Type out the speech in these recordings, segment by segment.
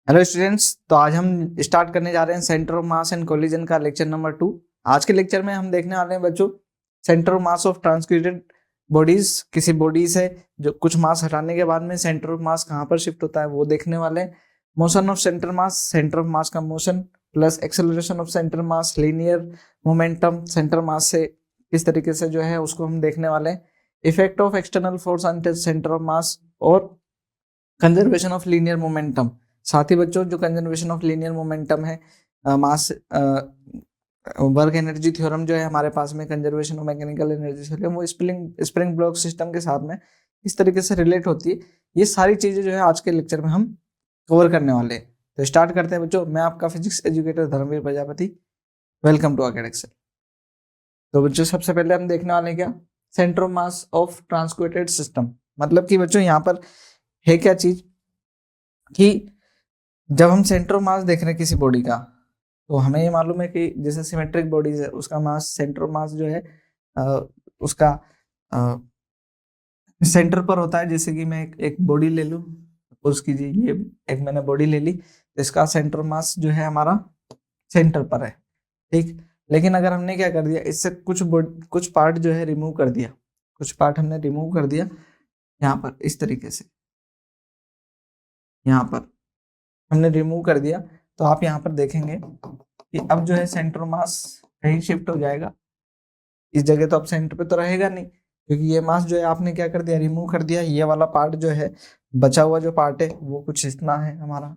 Hello students, तो आज हम स्टार्ट करने जा रहे हैं centre of mass and collision का लेक्चर नंबर 2। आज के लेक्चर में हम देखने वाले हैं बच्चों centre of mass of truncated bodies. किसी बॉडी से जो कुछ मास हटाने के बाद में सेंटर ऑफ मास कहाँ पर शिफ्ट होता है वो देखने वाले हैं। Motion of centre mass, centre of mass का motion plus acceleration of centre mass, linear momentum centre mass से किस तरीके से जो है उसको हम देखने वाले हैं। Effect of external force on centre of मास और कंजर्वेशन ऑफ लीनियर मोमेंटम। साथ ही बच्चों जो कंजर्वेशन ऑफ लीनियर मोमेंटम है, मास वर्क एनर्जी थ्योरम जो है हमारे पास में, conservation of mechanical energy theorem, वो स्प्रिंग ब्लॉक सिस्टम के साथ में इस तरीके से रिलेट होती है। ये सारी चीजें जो है आज के लेक्चर में हम कवर करने वाले हैं। तो स्टार्ट करते हैं बच्चों। मैं आपका physics educator Dharmveer Prajapati. Welcome to अकेडेक्स। तो बच्चों सबसे पहले हम देखने वाले हैं क्या, centre of mass of truncated system. मतलब कि बच्चों यहाँ पर है क्या चीज कि जब हम सेंटर ऑफ मास देख रहे हैं किसी बॉडी का, तो हमें ये मालूम है कि जैसे सिमेट्रिक बॉडीज है उसका मास, सेंटर ऑफ मास जो है उसका सेंटर पर होता है। जैसे कि मैं एक बॉडी ले लूं, उसकी ये एक मैंने बॉडी ले ली, तो इसका सेंटर ऑफ मास जो है हमारा सेंटर पर है, ठीक। लेकिन अगर हमने क्या कर दिया, इससे कुछ पार्ट जो है रिमूव कर दिया, कुछ पार्ट हमने रिमूव कर दिया यहाँ पर इस तरीके से, यहाँ पर हमने रिमूव कर दिया, तो आप यहाँ पर देखेंगे कि अब जो है सेंटर मास कहीं शिफ्ट हो जाएगा। इस जगह तो अब सेंटर पे तो रहेगा नहीं, क्योंकि ये मास जो है आपने क्या कर दिया, रिमूव कर दिया। ये वाला पार्ट जो है, बचा हुआ जो पार्ट है वो कुछ इतना है हमारा,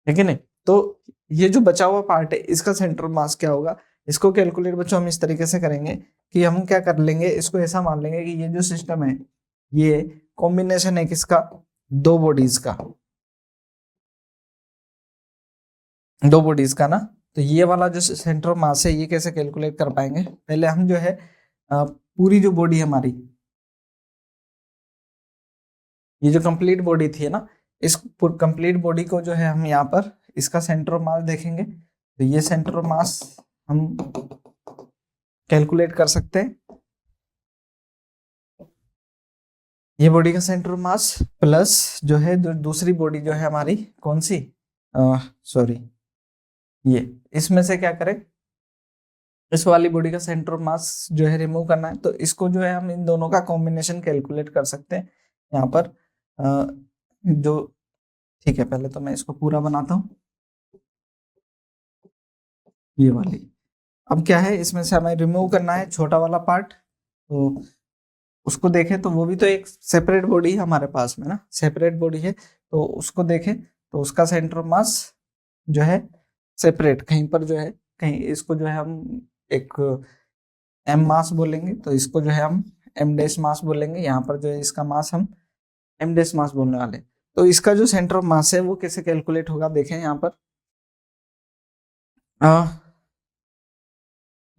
ठीक है नहीं। तो ये जो बचा हुआ पार्ट है इसका सेंटर मास क्या होगा, इसको कैलकुलेट बच्चों हम इस तरीके से करेंगे कि हम क्या कर लेंगे, इसको ऐसा मान लेंगे कि ये जो सिस्टम है ये कॉम्बिनेशन है किसका, दो बॉडीज का, दो बॉडीज का ना। तो ये वाला जो सेंटर ऑफ मास है ये कैसे कैलकुलेट कर पाएंगे, पहले हम जो है पूरी जो बॉडी हमारी, ये जो कंप्लीट बॉडी थी ना, इस कंप्लीट बॉडी को जो है हम यहाँ पर इसका सेंटर ऑफ मास देखेंगे। तो ये सेंटर ऑफ मास हम कैलकुलेट कर सकते हैं। ये बॉडी का सेंटर ऑफ मास प्लस जो है दूसरी बॉडी जो है हमारी, कौन सी, सॉरी, ये इसमें से क्या करें, इस वाली बॉडी का सेंटर ऑफ मास जो है रिमूव करना है, तो इसको जो है हम इन दोनों का कॉम्बिनेशन कैलकुलेट कर सकते हैं यहाँ पर। जो ठीक है, पहले तो मैं इसको पूरा बनाता हूँ, ये वाली। अब क्या है, इसमें से हमें रिमूव करना है छोटा वाला पार्ट, तो उसको देखें तो वो भी तो एक सेपरेट बॉडी है हमारे पास में ना, सेपरेट बॉडी है। तो उसको देखें तो उसका सेंटर ऑफ मास जो है सेपरेट कहीं पर जो है, कहीं इसको जो है हम एक एम मास बोलेंगे, तो इसको जो है हम एम डैश मास बोलेंगे। यहाँ पर जो है इसका मास हम एम डैश मास बोलने वाले। तो इसका जो सेंटर ऑफ मास है वो कैसे कैलकुलेट होगा, देखें यहाँ पर।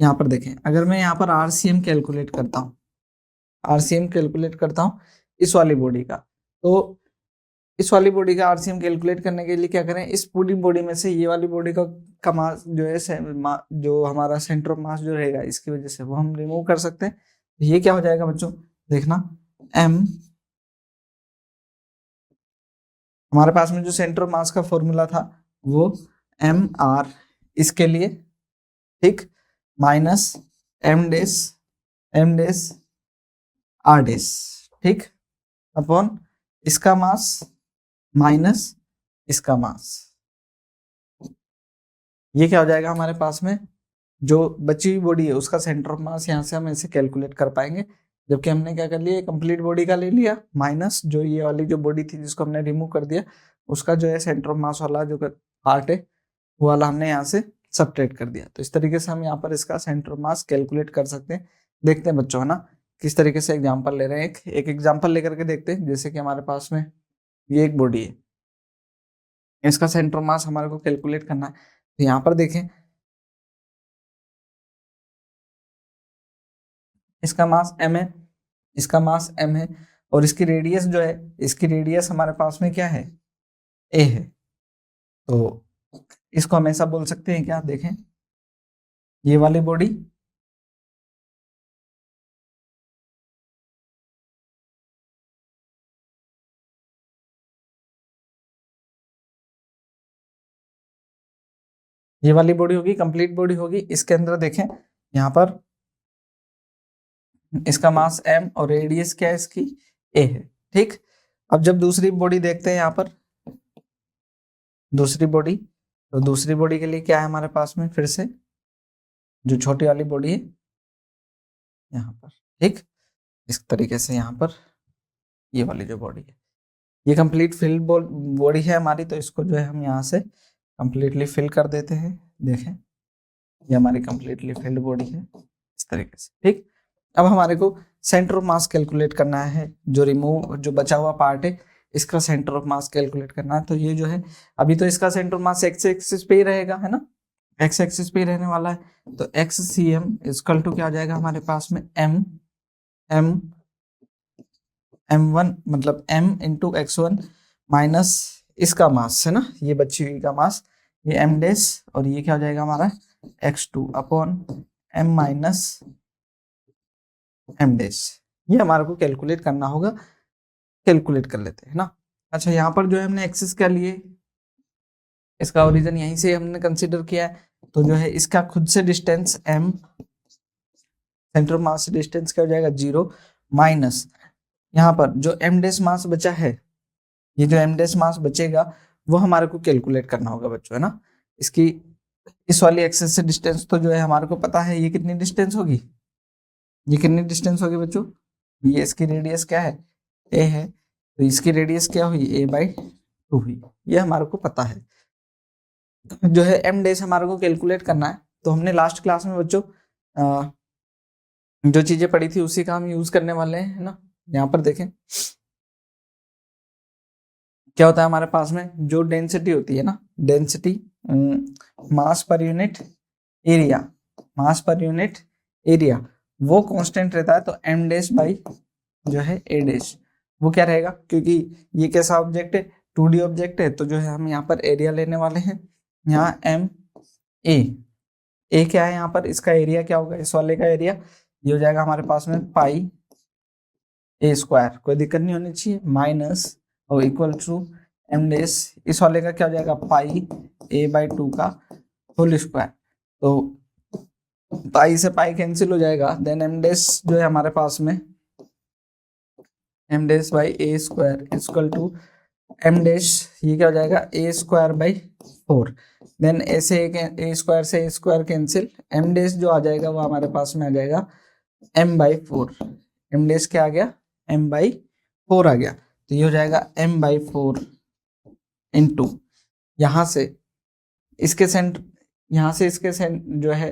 यहाँ पर देखें, अगर मैं यहाँ पर आरसीएम कैलकुलेट करता हूँ, आरसीएम कैलकुलेट करता हूँ इस वाली बॉडी का, तो इस वाली बॉडी का आरसीएम कैलकुलेट करने के लिए क्या करें, इस पूरी बॉडी में से ये वाली बॉडी का मास जो है जो हमारा सेंटर ऑफ मास जो रहेगा इसकी वजह से वो हम रिमूव कर सकते हैं। ये क्या हो जाएगा बच्चों, देखना, एम, हमारे पास में जो सेंटर ऑफ मास का फॉर्मूला था वो एम आर इसके लिए, ठीक, माइनस एम डेस आर डेस, ठीक, अपॉन इसका मास माइनस इसका मास। ये क्या हो जाएगा हमारे पास में, जो बची हुई बॉडी है उसका सेंटर ऑफ मास यहाँ से हम ऐसे कैलकुलेट कर पाएंगे। जबकि हमने क्या कर लिया, कंप्लीट बॉडी का ले लिया माइनस जो ये वाली जो बॉडी थी जिसको हमने रिमूव कर दिया, उसका जो है सेंटर ऑफ मास वाला जो पार्ट है वो वाला हमने यहाँ से सब्ट्रैक्ट कर दिया। तो इस तरीके से हम यहाँ पर इसका सेंटर ऑफ मास कैलकुलेट कर सकते हैं। देखते हैं बच्चों है ना किस तरीके से एग्जाम्पल ले रहे हैं, एक एग्जाम्पल लेकर के देखते हैं। जैसे कि हमारे पास में ये एक बॉडी है, इसका सेंटर ऑफ मास हमारे को कैलकुलेट करना है। तो यहाँ पर देखें, इसका मास m है, इसका मास m है, और इसकी रेडियस जो है, इसकी रेडियस हमारे पास में क्या है, a है। तो इसको हम ऐसा बोल सकते हैं क्या, देखें, ये वाली बॉडी ये वाली बॉडी होगी कंप्लीट बॉडी होगी। इसके अंदर देखें यहाँ पर इसका मास m और रेडियस क्या है इसकी a है, ठीक। अब जब दूसरी बॉडी देखते हैं यहाँ पर दूसरी बॉडी, तो दूसरी बॉडी के लिए क्या है हमारे पास में, फिर से जो छोटी वाली बॉडी है यहाँ पर, ठीक। इस तरीके से यहाँ पर ये वाली जो बॉडी है ये कंप्लीट फिल बॉडी है हमारी, तो इसको जो है हम यहाँ से कंप्लीटली फिल कर देते हैं। देखें ये हमारी कंप्लीटली फिल्ड बॉडी है इस तरीके से, ठीक। अब हमारे को सेंटर ऑफ मास कैलकुलेट करना है, जो बचा हुआ पार्ट है इसका सेंटर ऑफ मास कैलकुलेट करना है। तो ये जो है अभी तो इसका centre of mass x axis पे ही रहेगा, है ना, एक्स एक्सिस पे ही रहने वाला है। तो X C M equal to क्या आ जाएगा हमारे पास में m1 मतलब m इंटू x1 माइनस इसका मास है ना, ये बची हुई का मास, ये m डैश और ये क्या हो जाएगा हमारा x2 upon m minus m dash. ये हमारे को कैलकुलेट करना होगा, कैलकुलेट कर लेते हैं ना। अच्छा यहाँ पर जो है हमने एक्सिस क्या लिए, इसका ओरिजिन यहीं से हमने कंसीडर किया है, तो जो है इसका खुद से डिस्टेंस m, सेंटर ऑफ मास से डिस्टेंस क्या हो जाएगा 0 माइनस यहाँ पर जो m डैश मास बचा है, ये जो m डैश मास बचेगा वो हमारे को कैलकुलेट करना होगा बच्चों, है ना। इसकी इस वाली एक्सिस से डिस्टेंस तो जो है हमारे को पता है ये कितनी डिस्टेंस होगी, ये कितनी डिस्टेंस होगी बच्चों, ये इसकी रेडियस क्या है a है, तो इसकी रेडियस क्या हुई a/2 हुई, ये हमारे को पता है। जो है m डैश हमारे को कैलकुलेट करना है, तो हमने लास्ट क्लास में बच्चों जो चीजें पढ़ी थी उसी का हम यूज करने वाले हैं, है ना। यहाँ पर देखें क्या होता है हमारे पास में, जो डेंसिटी होती है ना, density mass per unit area, मास पर यूनिट एरिया वो कांस्टेंट रहता है। तो m डैश बाई जो है a डैश वो क्या रहेगा, क्योंकि ये कैसा ऑब्जेक्ट है 2D ऑब्जेक्ट है, तो जो है हम यहाँ पर एरिया लेने वाले हैं। यहाँ a क्या है यहाँ पर, इसका एरिया क्या होगा, इस वाले का एरिया ये हो जाएगा हमारे पास में पाई a स्क्वायर, कोई दिक्कत नहीं होनी चाहिए, माइनस और इक्वल टू m डैश, इस वाले का क्या हो जाएगा पाई a/2 का होल स्क्वायर। तो पाई से पाई कैंसिल हो जाएगा, देन m डैश जो है हमारे पास में m dash by a square equal to m dash, ये क्या हो जाएगा a स्क्वायर बाई 4, देन ऐसे a स्क्वायर से a square cancel, m dash जो आ जाएगा वो हमारे पास में आ जाएगा m/4, m डैश क्या आ गया m/4 आ गया, तो ये हो जाएगा m/4 इंटू यहाँ से इसके सेंटर, यहाँ से इसके जो है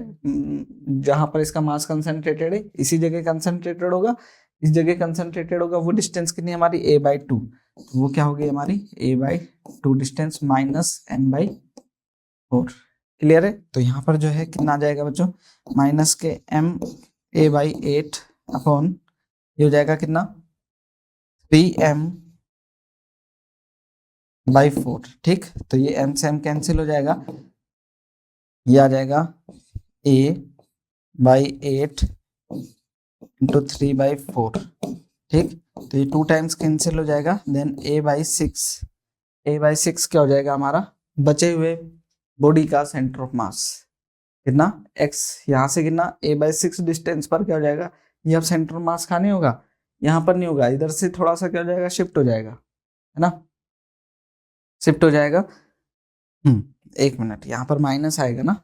जहां पर इसका मास कंसंट्रेटेड है इसी जगह कंसंट्रेटेड होगा, इस जगह कंसंट्रेटेड होगा, वो डिस्टेंस कितनी हमारी a/2, तो वो क्या होगी हमारी a/2 distance minus m/4, clear है। तो यहाँ पर जो है कितना आ जाएगा बच्चों, माइनस के m a/8 अपॉन ये हो जाएगा कितना 3m/4, ठीक। तो ये m से m कैंसिल हो जाएगा, ये आ जाएगा a/8 इंटू 3/4, ठीक। तो ये 2 टाइम्स कैंसिल हो जाएगा, देन a/6 क्या हो जाएगा हमारा बचे हुए बॉडी का सेंटर ऑफ मास, कितना x, यहाँ से कितना a/6 डिस्टेंस पर क्या हो जाएगा, ये अब सेंटर ऑफ मास कहाँ नहीं होगा, यहाँ पर नहीं होगा, इधर से थोड़ा सा क्या हो जाएगा शिफ्ट हो जाएगा, है ना, शिफ्ट हो जाएगा। एक मिनट, यहाँ पर माइनस आएगा ना,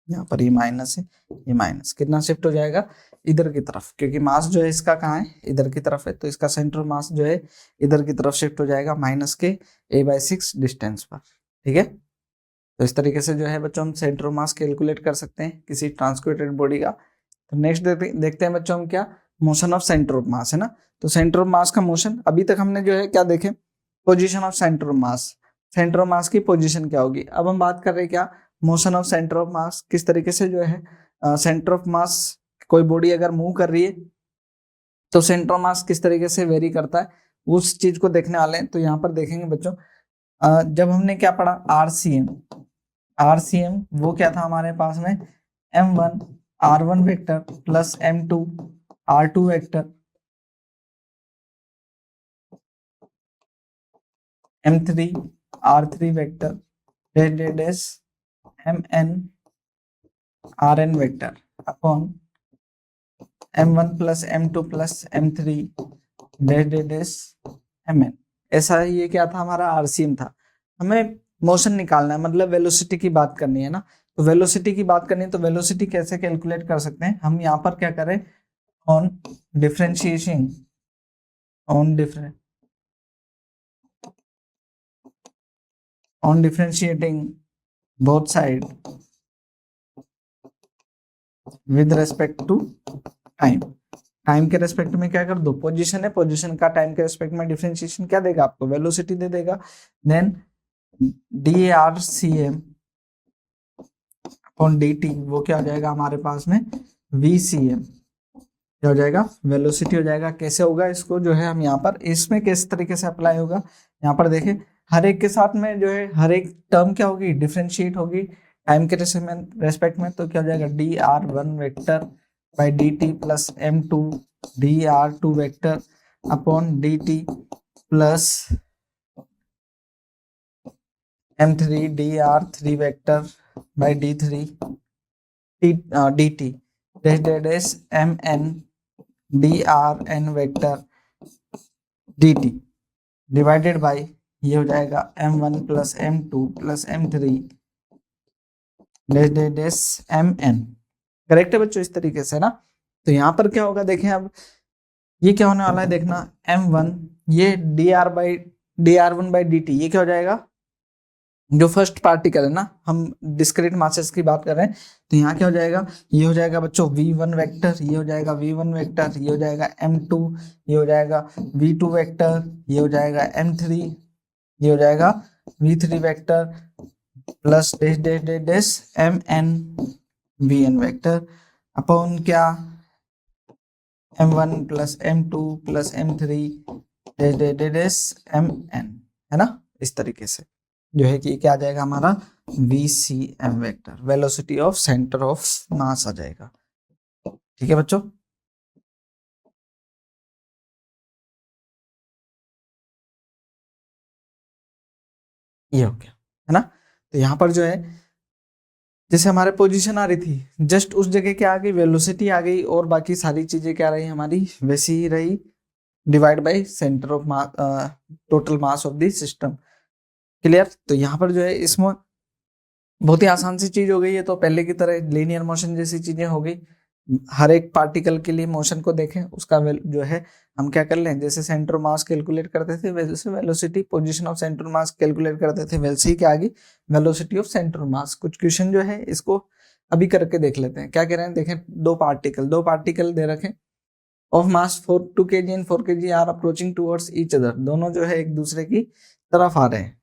यहाँ पर ये माइनस है, ये माइनस कितना शिफ्ट हो जाएगा इधर की तरफ, क्योंकि मास जो है इसका कहाँ है इधर की तरफ है, तो इसका सेंट्रल मास जो है इधर की तरफ शिफ्ट हो जाएगा माइनस के a/6 डिस्टेंस पर, ठीक है। तो इस तरीके से जो है बच्चों हम सेंटर मास कैलकुलेट कर सकते हैं किसी ट्रांसक्यूटेड बॉडी का। तो नेक्स्ट देखते हैं बच्चों हम क्या, motion of centre of mass, है ना। तो सेंटर ऑफ मास का मोशन, अभी तक हमने जो है क्या देखे, position of centre of mass, centre of मास की पोजीशन क्या होगी। अब हम बात कर रहे हैं क्या, मोशन ऑफ सेंटर ऑफ मास, किस तरीके से जो है सेंटर ऑफ मास, कोई बॉडी अगर मूव कर रही है तो सेंटर ऑफ मास किस तरीके से वेरी करता है, उस चीज को देखने वाले हैं। तो यहाँ पर देखेंगे बच्चों, जब हमने क्या पढ़ा आरसीएम वो क्या था हमारे पास में m1 r1 vector plus m2 r2 vector m3 r3 vector dash mn rn vector upon m1 plus m2 plus m3 dash dash dash mn। ऐसा ये क्या था, हमारा आरसीएम था। हमें मोशन निकालना है, मतलब वेलोसिटी की बात करनी है ना। तो वेलोसिटी की बात करनी है तो वेलोसिटी कैसे कैलकुलेट कर सकते हैं हम, यहाँ पर क्या करें, on differentiation on differentiating both side with respect to time. Time के रेस्पेक्ट में क्या कर दो, पोजीशन है, पोजीशन का टाइम के रेस्पेक्ट में डिफरेंशिएशन क्या देगा आपको, वेलोसिटी दे देगा। Then D R C M upon D T, वो क्या हो जाएगा हमारे पास में, वी सी एम, क्या हो जाएगा, वेलोसिटी हो जाएगा। कैसे होगा इसको जो है हम यहाँ पर, इसमें किस तरीके से अप्लाई होगा, यहाँ पर देखें, हर एक के साथ में जो है हर एक टर्म क्या होगी, डिफरेंशिएट होगी टाइम के रेस्पेक्ट में। तो क्या हो जाएगा, D R one vector by D T plus M two D R two vector upon D T plus M three D R three vector by D three D T dash dash dash M N D R N vector D T divided by ये हो जाएगा m1 plus m2 plus m3 dash dash dash mn। Correct है बच्चों, इस तरीके से ना। तो यहाँ पर क्या होगा देखें, अब ये क्या होने वाला है देखना, m1 ये dr1 बाई dt, ये क्या हो जाएगा, जो फर्स्ट पार्टिकल है ना, हम डिस्क्रीट मासेस की बात कर रहे हैं। तो यहाँ क्या हो जाएगा, ये हो जाएगा बच्चों v1 वेक्टर, ये हो जाएगा v1 वेक्टर, ये हो जाएगा m2, ये हो जाएगा v2 वेक्टर, ये हो जाएगा m3, ये हो जाएगा v3 vector plus dash dash dash dash mn vn vector upon क्या, m1 plus m2 plus m3 dash dash dash dash mn, है ना। इस तरीके से जो है कि क्या आ जाएगा हमारा VCM vector, velocity of centre of mass आ जाएगा। ठीक है बच्चों, ये हो गया, है ना। तो यहाँ पर जो है जैसे हमारे पोजीशन आ रही थी, जस्ट उस जगह क्या आ गई, वेलोसिटी आ गई, और बाकी सारी चीजें क्या रही हमारी वैसी ही रही, divide by centre of mass, total mass of the system. Clear. तो यहाँ पर जो है इसमें बहुत ही आसान सी चीज हो गई है, तो पहले की तरह लीनियर मोशन जैसी चीजें हो गई। हर एक पार्टिकल के लिए मोशन को देखें, उसका जो है हम क्या कर लें, जैसे सेंटर मास कैलकुलेट करते थे वैसे velocity, position of centre mass calculate करते थे वैसे ही क्या आ गई, वेलोसिटी ऑफ सेंटर मास। कुछ क्वेश्चन जो है इसको अभी करके देख लेते हैं। क्या कह रहे हैं देखें, दो पार्टिकल दे रखे of mass 4 kg and 4 kg are approaching towards each other, दोनों जो है एक दूसरे की तरफ आ रहे हैं।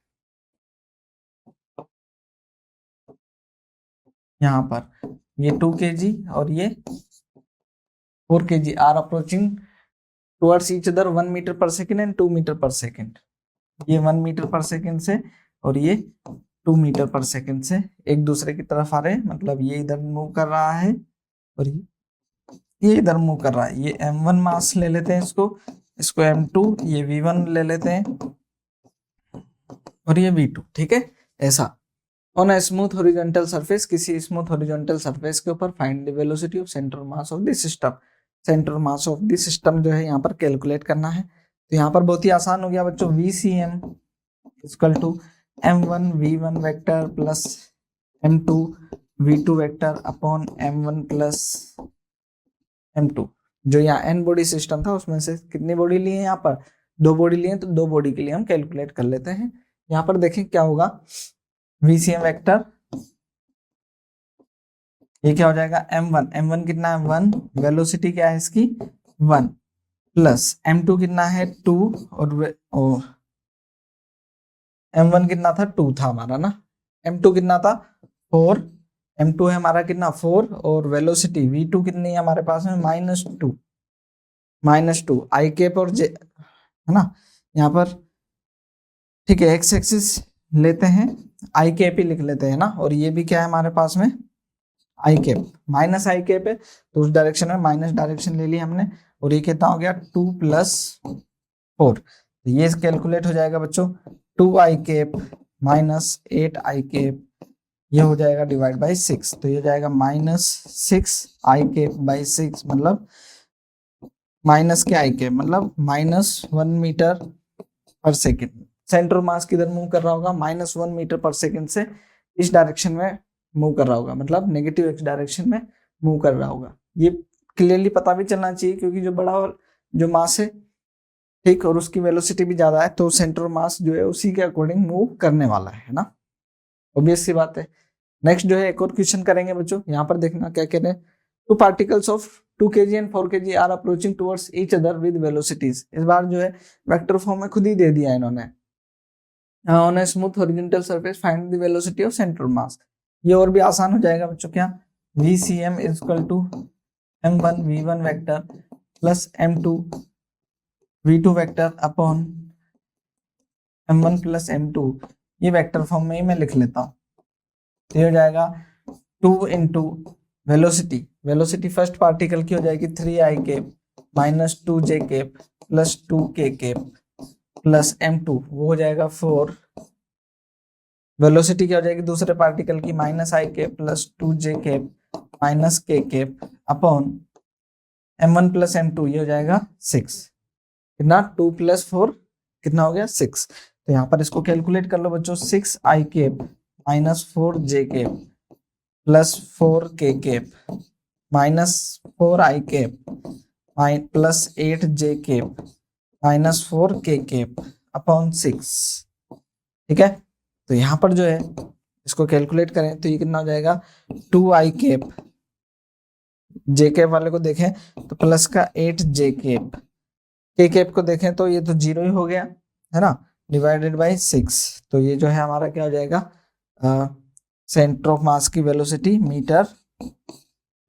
यहाँ पर ये 2 kg और ये 4 kg are approaching towards each other 1 metre पर सेकेंड एंड 2 मीटर पर सेकेंड। ये 1 मीटर पर सेकेंड से और ये 2 मीटर पर सेकेंड से एक दूसरे की तरफ आ रहे हैं, मतलब ये इधर मूव कर रहा है और ये इधर मूव कर रहा है। ये m1 मास ले लेते हैं, इसको m2, ये v1 ले लेते हैं और ये v2। ठीक है, ऐसा on a smooth horizontal surface, किसी स्मूथ हॉरिजॉन्टल सरफेस के ऊपर find the velocity of centre mass of the system. Centre mass of the system जो है यहाँ पर कैलकुलेट करना है। तो यहाँ पर बहुत ही आसान हो गया बच्चों, VCM equal to m1 v1 vector plus m2 v2 vector upon m1 plus m2। जो यहाँ n बॉडी सिस्टम था उसमें से कितनी बॉडी ली है, यहाँ पर 2 बॉडी लिए, तो 2 बॉडी के लिए हम कैलकुलेट कर लेते हैं। यहाँ पर देखें क्या होगा, VCM वेक्टर ये क्या हो जाएगा, m1 कितना है 1, वेलोसिटी क्या है इसकी 1, प्लस m2 कितना है 2 और m1 कितना था 2 था हमारा ना, m2 कितना था 4, m2 है हमारा कितना 4, और वेलोसिटी v2 कितनी है हमारे पास में -2 आई कैप और जे, है ना। यहाँ पर ठीक है, एक्स एक्सिस लेते हैं, आई कैप ही लिख लेते हैं ना, और ये भी क्या है हमारे पास में आई कैप, माइनस आई कैप है तो उस डायरेक्शन में माइनस डायरेक्शन ले लिया हमने, और ये कितना हो गया 2 + 4। तो ये कैलकुलेट हो जाएगा बच्चों 2 आई कैप -8 आई कैप ये हो जाएगा डिवाइड बाई 6, तो ये हो जाएगा -6 i⁻6 मतलब माइनस के आई के मतलब -1 मीटर पर सेकेंड। सेंटर मास किधर मूव कर रहा होगा, -1 मीटर पर सेकेंड से इस डायरेक्शन में मूव कर रहा होगा, मतलब नेगेटिव एक्स डायरेक्शन में मूव कर रहा होगा। ये क्लियरली पता भी चलना चाहिए क्योंकि जो बड़ा जो मास है, ठीक, और उसकी वेलोसिटी भी ज्यादा है, तो सेंटर मास जो है उसी के अकॉर्डिंग मूव करने वाला है ना, ऑब्वियस सी बात है। नेक्स्ट जो है एक और क्वेश्चन करेंगे बच्चों, यहाँ पर देखना क्या कह रहे हैं। 2 particles of 2 kg and 4 kg are approaching towards each other with velocities. इस बार जो है वेक्टर फॉर्म में खुद ही दे दिया है इन्होंने। On a smooth horizontal surface find the velocity of centre mass. ये और भी आसान हो जाएगा बच्चों, क्या VCM is equal to m1 v1 vector plus m2 v2 vector upon m1 plus m2। ये वेक्टर फॉर्म में ही मैं लिख लेता हूँ, तो ये हो जाएगा 2 into velocity, velocity first particle की हो जाएगी 3i cap minus 2j cap plus 2k cap plus m2, वो हो जाएगा 4। वेलोसिटी क्या हो जाएगी दूसरे पार्टिकल की -i cap plus 2j cap minus k cap upon m1 plus m2, ये हो जाएगा 6। कितना, 2 + 4 कितना हो गया 6। तो यहाँ पर इसको कैलकुलेट कर लो बच्चों, 6i cap minus 4j cap plus 4k cap minus 4i cap plus 8j cap minus 4k cap upon 6। ठीक है, तो यहाँ पर जो है इसको कैलकुलेट करें तो ये कितना हो जाएगा 2i कैप, j कैप वाले को देखें तो प्लस का 8j कैप, k कैप को देखें तो ये तो 0 ही हो गया है ना, डिवाइडेड बाई 6। तो ये जो है हमारा क्या हो जाएगा, सेंटर ऑफ मास की वेलोसिटी मीटर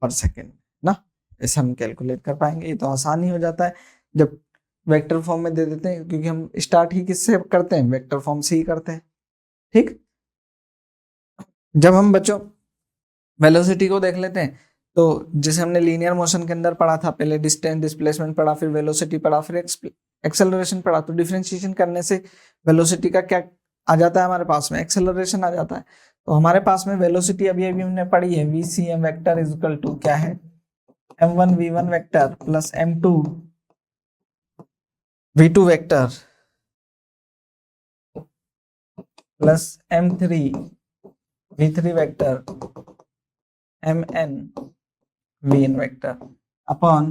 पर सेकेंड ना, ऐसे हम कैलकुलेट कर पाएंगे। ये तो आसान ही हो जाता है जब वेक्टर फॉर्म में दे देते हैं, क्योंकि हम स्टार्ट ही किससे करते हैं, वेक्टर फॉर्म से ही करते हैं। ठीक, जब हम बच्चों वेलोसिटी को देख लेते हैं तो जैसे हमने लीनियर मोशन के अंदर पढ़ा था, पहले डिस्टेंस डिस्प्लेसमेंट पढ़ा, फिर वेलोसिटी पढ़ा, फिर एक्सेलरेशन पढ़ा, तो डिफरेंशिएशन करने से वेलोसिटी का क्या आ जाता है हमारे पास में, एक्सेलरेशन आ जाता है। तो हमारे पास में वेलोसिटी अभी अभी हमने पढ़ी है, VCM vector is equal to क्या है, m1 v1 vector plus m2 v2 vector plus m3 v3 vector mn vn vector upon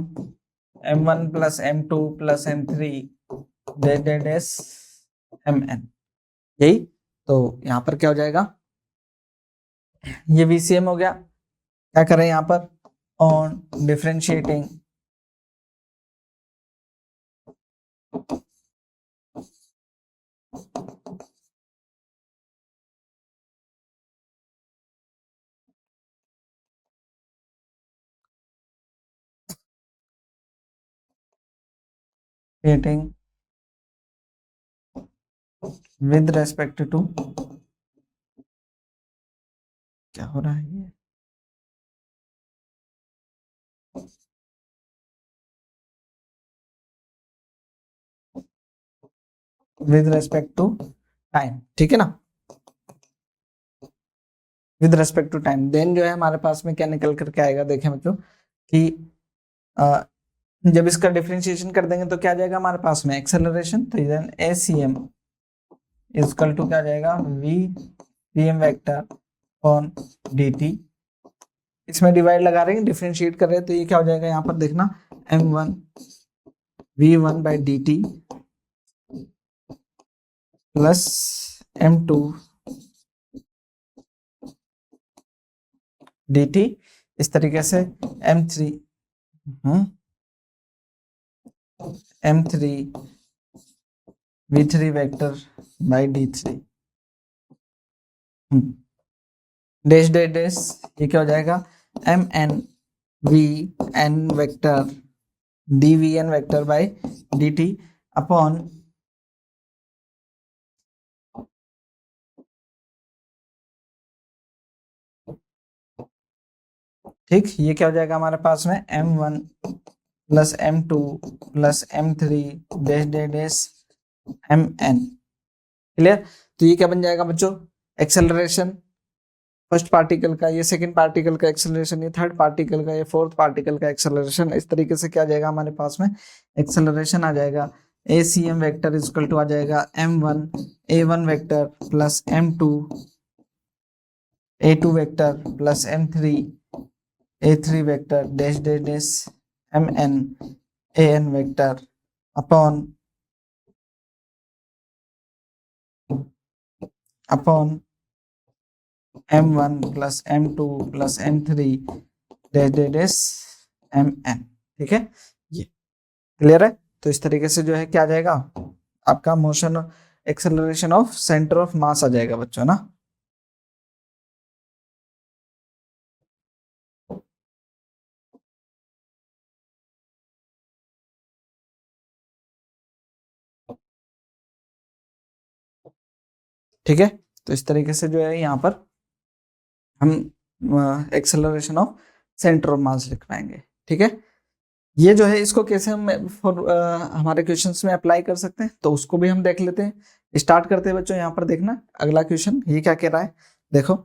m1 plus m2 plus m3 डेड एस mn। यही तो यहाँ पर क्या हो जाएगा, ये VCM हो गया। क्या करें यहाँ पर, on differentiating with respect to, क्या हो रहा है ये, विद रेस्पेक्ट टू टाइम, ठीक है ना, with respect to time. Then जो है हमारे पास में क्या निकल करके आएगा, देखें बच्चों कि जब इसका डिफरेंशिएशन कर देंगे तो क्या जाएगा हमारे पास में, एक्सेलरेशन। तो देन ACM इक्वल टू क्या जाएगा, VCM वेक्टर ऑन dt। इसमें डिवाइड लगा रहे हैं, डिफरेंशिएट कर रहे हैं, तो ये क्या हो जाएगा यहाँ पर देखना, m1 v1 by dt plus m2 dt, इस तरीके से m3 v3 vector by d3 dash dash dash, ये क्या हो जाएगा, mn vn vector dvn vector by dt upon ठीक, ये क्या हो जाएगा हमारे पास में, m1 plus m2 plus m3 dash dash dash mn। Clear, तो ये क्या बन जाएगा बच्चों, एक्सेलरेशन फर्स्ट पार्टिकल का, ये सेकंड पार्टिकल का एक्सेलरेशन, ये थर्ड पार्टिकल का, ये फोर्थ पार्टिकल का एक्सेलरेशन। इस तरीके से क्या आ जाएगा हमारे पास में एक्सेलरेशन आ जाएगा। ACM वेक्टर इक्वल टू आ जाएगा M1 A1 vector plus M2 A2 vector plus M3 A3 vector dash dash dash MN AN vector upon M1 plus M2 plus M3 dash dash dash MN। ठीक है, ये clear है। तो इस तरीके से जो है क्या आ जाएगा आपका motion acceleration of centre of mass आ जाएगा बच्चों ना। ठीक है, तो इस तरीके से जो है यहाँ पर हम एक्सेलरेशन ऑफ सेंटर ऑफ मास लिख पाएंगे। ठीक है, ये जो है इसको कैसे हम हमारे क्वेश्चंस में अप्लाई कर सकते हैं तो उसको भी हम देख लेते हैं। स्टार्ट करते हैं बच्चों, यहाँ पर देखना अगला क्वेश्चन ये क्या कह रहा है। देखो,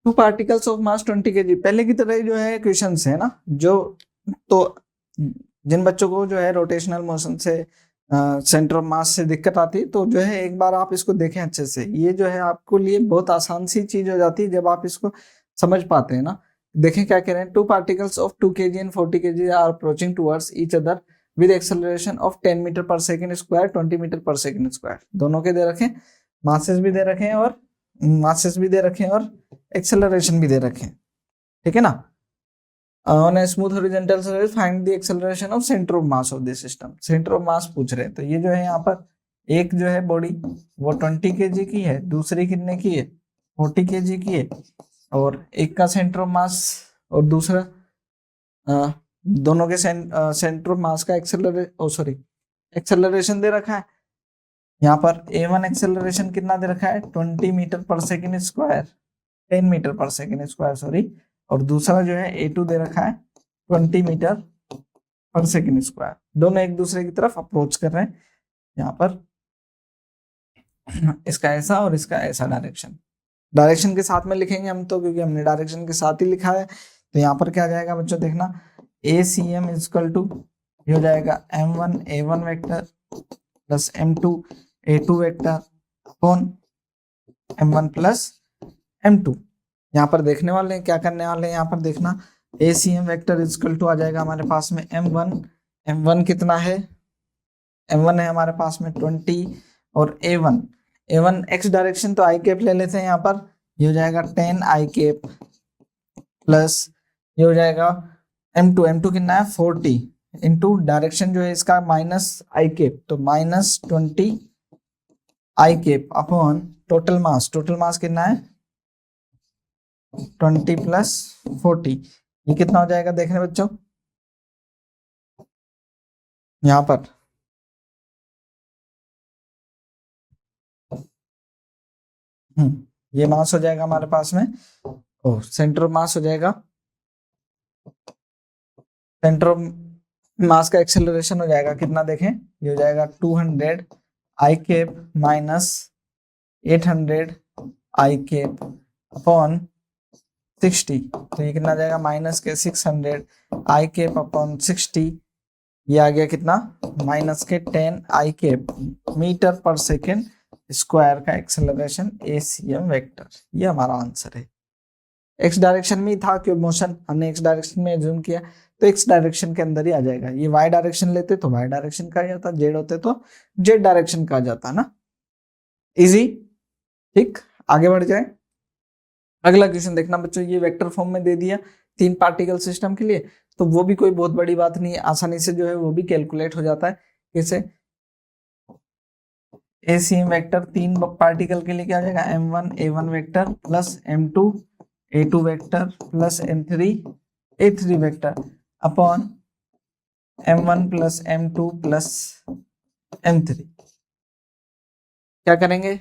2 पार्टिकल्स ऑफ मास 20 kg, पहले की तरह जो है क्वेश्चंस है ना, जो तो जिन बच्चों को जो है रोटेशनल मोशन से सेंटर ऑफ मास से दिक्कत आती है तो जो है एक बार आप इसको देखें अच्छे से। ये जो है आपको लिए बहुत आसान सी चीज हो जाती है जब आप इसको समझ पाते हैं ना। देखें क्या कह रहे हैं, 2 particles of 2 kg and 40 kg are approaching towards each other with acceleration of 10 metre per second square 20 metre per second square. दोनों के दे रखे, मासेस भी दे रखे हैं और एक्सेलरेशन भी दे रखे हैं। ठीक है ना। On a smooth horizontal surface find the acceleration of centre of mass of this system. Centre of मास पूछ रहे हैं तो ये जो है यहाँ पर एक जो है बॉडी वो 20 kg की है, दूसरी कितने की है 40 kg की है, और एक का सेंटर ऑफ मास और दूसरा दोनों के सेंटर ऑफ मास का एक्सेलरेशन दे रखा है। यहाँ पर A1 एक्सेलरेशन कितना दे रखा है 20 मीटर पर सेकेंड स्क्वायर 10 मीटर पर सेकेंड स्क्वायर सॉरी, और दूसरा जो है A2 दे रखा है 20 मीटर पर सेकेंड स्क्वायर। दोनों एक दूसरे की तरफ अप्रोच कर रहे हैं। यहाँ पर इसका ऐसा और इसका ऐसा डायरेक्शन के साथ में लिखेंगे हम तो, क्योंकि हमने डायरेक्शन के साथ ही लिखा है। तो यहाँ पर क्या जाएगा बच्चों देखना, ACM इक्वल टू हो जाएगा M1 A1 vector plus M2 A2 vector upon M1 plus M2। यहाँ पर देखने वाले हैं क्या करने वाले हैं, यहाँ पर देखना ACM वेक्टर इक्वल टू आ जाएगा हमारे पास में M1 कितना है, M1 है हमारे पास में 20 और A1 x डायरेक्शन तो आई कैप ले लेते हैं यहाँ पर, ये हो जाएगा 10 आई कैप प्लस ये हो जाएगा M2 कितना है 40 इंटू डायरेक्शन जो है इसका माइनस आई कैप तो माइनस 20 आई कैप अपॉन टोटल मास कितना है 20 प्लस 40। ये कितना हो जाएगा देखने बच्चों, यहाँ पर ये मास हो जाएगा हमारे पास में, सेंटर ऑफ मास हो जाएगा, सेंटर ऑफ मास का एक्सेलरेशन हो जाएगा कितना देखें, ये हो जाएगा 200 आई कैप माइनस 800 आई कैप अपॉन 60। तो ये कितना जाएगा माइनस के 600 आई कैप अपॉन 60, ये आ गया कितना माइनस के 10 आई कैप मीटर पर सेकेंड स्क्वायर का एक्सेलरेशन ACM वेक्टर। ये हमारा आंसर है। एक्स डायरेक्शन में ही था क्यों मोशन हमने एक्स डायरेक्शन में जूम किया तो एक्स डायरेक्शन के अंदर ही आ जाएगा। ये वाई डायरेक्शन लेते तो वाई डायरेक्शन का आ जाता, जेड होते तो जेड डायरेक्शन का आ जाता ना, इजी। ठीक, आगे बढ़ जाए। अगला क्वेश्चन देखना बच्चों, ये वेक्टर फॉर्म में दे दिया 3 पार्टिकल सिस्टम के लिए, तो वो भी कोई बहुत बड़ी बात नहीं है, आसानी से जो है वो भी कैलकुलेट हो जाता है। कैसे, ACM वेक्टर 3 पार्टिकल के लिए क्या हो जाएगा M1 A1 vector plus M2 A2 vector plus M3 A3 vector upon M1 plus M2 plus M3। क्या करेंगे,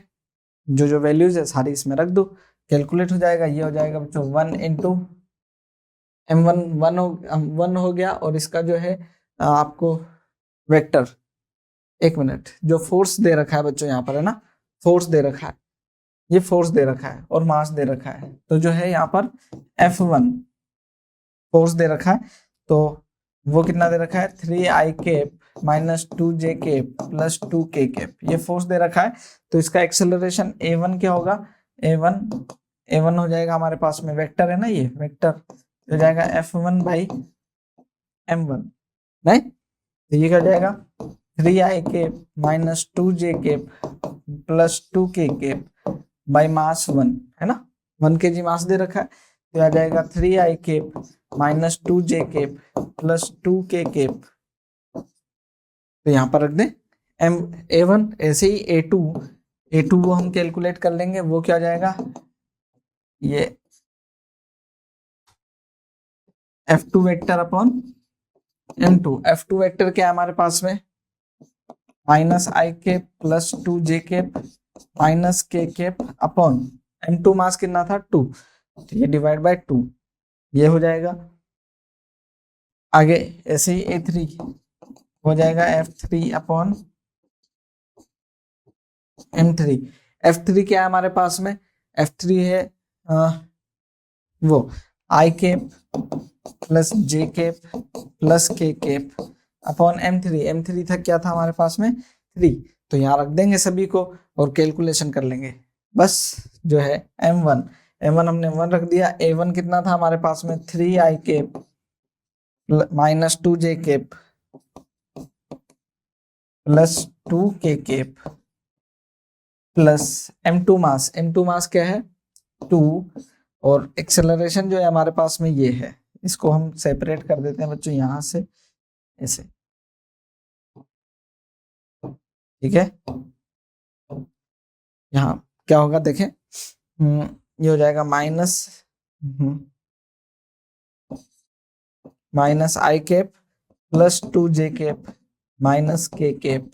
जो वैल्यूज है सारी इसमें रख दो, कैलकुलेट हो जाएगा। ये हो जाएगा बच्चों 1 इंटू M1 1 हो गया, और इसका जो है आपको वेक्टर, एक मिनट, जो फोर्स दे रखा है बच्चों यहाँ पर है ना, फोर्स दे रखा है, ये फोर्स दे रखा है और मास दे रखा है, तो जो है यहाँ पर F1 फोर्स दे रखा है, तो वो कितना दे रखा है 3i cap minus 2j cap plus 2k cap, ये फोर्स दे रखा है। तो इसका एक्सेलरेशन A1 क्या होगा, A1 हो जाएगा हमारे पास में वेक्टर है ना, ये वेक्टर हो जाएगा F1 बाई M1, नहीं तो ये क्या हो जाएगा 3i cap minus 2j cap plus 2k cap by mass 1 है ना, 1 kg मास दे रखा है, तो आ जाएगा 3i cap minus 2j cap plus 2k cap, तो यहाँ पर रख दें A1। ऐसे ही A2 वो हम कैलकुलेट कर लेंगे, वो क्या हो जाएगा ये F2 vector upon M2। F2 vector क्या है हमारे पास में माइनस आई cap plus 2j cap minus k cap upon M2 mass कितना था 2, तो ये डिवाइड बाय 2 ये हो जाएगा। आगे ऐसे ही A3 हो जाएगा F3 अपॉन M3। F3 क्या है हमारे पास में, F3 है वो I cap plus j cap plus k cap upon M3 था क्या था हमारे पास में 3, तो यहाँ रख देंगे सभी को और कैलकुलेशन कर लेंगे। बस जो है M1 हमने 1 रख दिया, A1 कितना था हमारे पास में 3i cap minus 2j cap plus 2k cap plus M2 मास क्या है 2, और एक्सेलरेशन जो है हमारे पास में ये है, इसको हम सेपरेट कर देते हैं बच्चों यहाँ से ऐसे, ठीक है। यहाँ क्या होगा देखें, ये हो जाएगा माइनस आई cap plus 2j cap minus k cap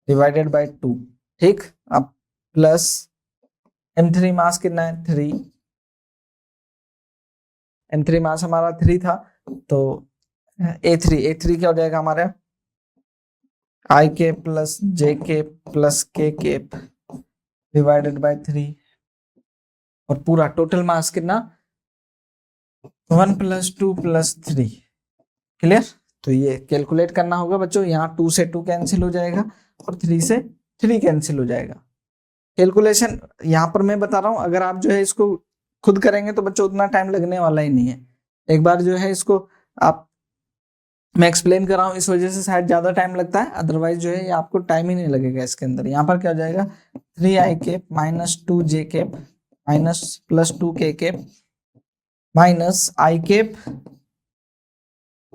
divided bye 2, ठीक। अब प्लस M3 मास कितना है 3, M3 मास हमारा 3 था, तो A3 क्या हो जाएगा हमारा i cap plus j cap plus k cap divided by 3, और पूरा टोटल मास कितना 1 प्लस 2 प्लस 3, क्लियर। तो ये कैलकुलेट करना होगा बच्चों, यहाँ 2 से 2 कैंसिल हो जाएगा और 3 से 3 कैंसिल हो जाएगा। कैलकुलेशन यहाँ पर मैं बता रहा हूँ, अगर आप जो है इसको खुद करेंगे तो बच्चों उतना टाइम लगने वाला ही नहीं है। एक बार जो है इसको आप मैं एक्सप्लेन कर रहा हूँ इस वजह से शायद ज्यादा टाइम लगता है, अदरवाइज जो है ये आपको टाइम ही नहीं लगेगा इसके अंदर। यहाँ पर क्या हो जाएगा 3i cap minus 2j cap minus plus 2k cap minus आई cap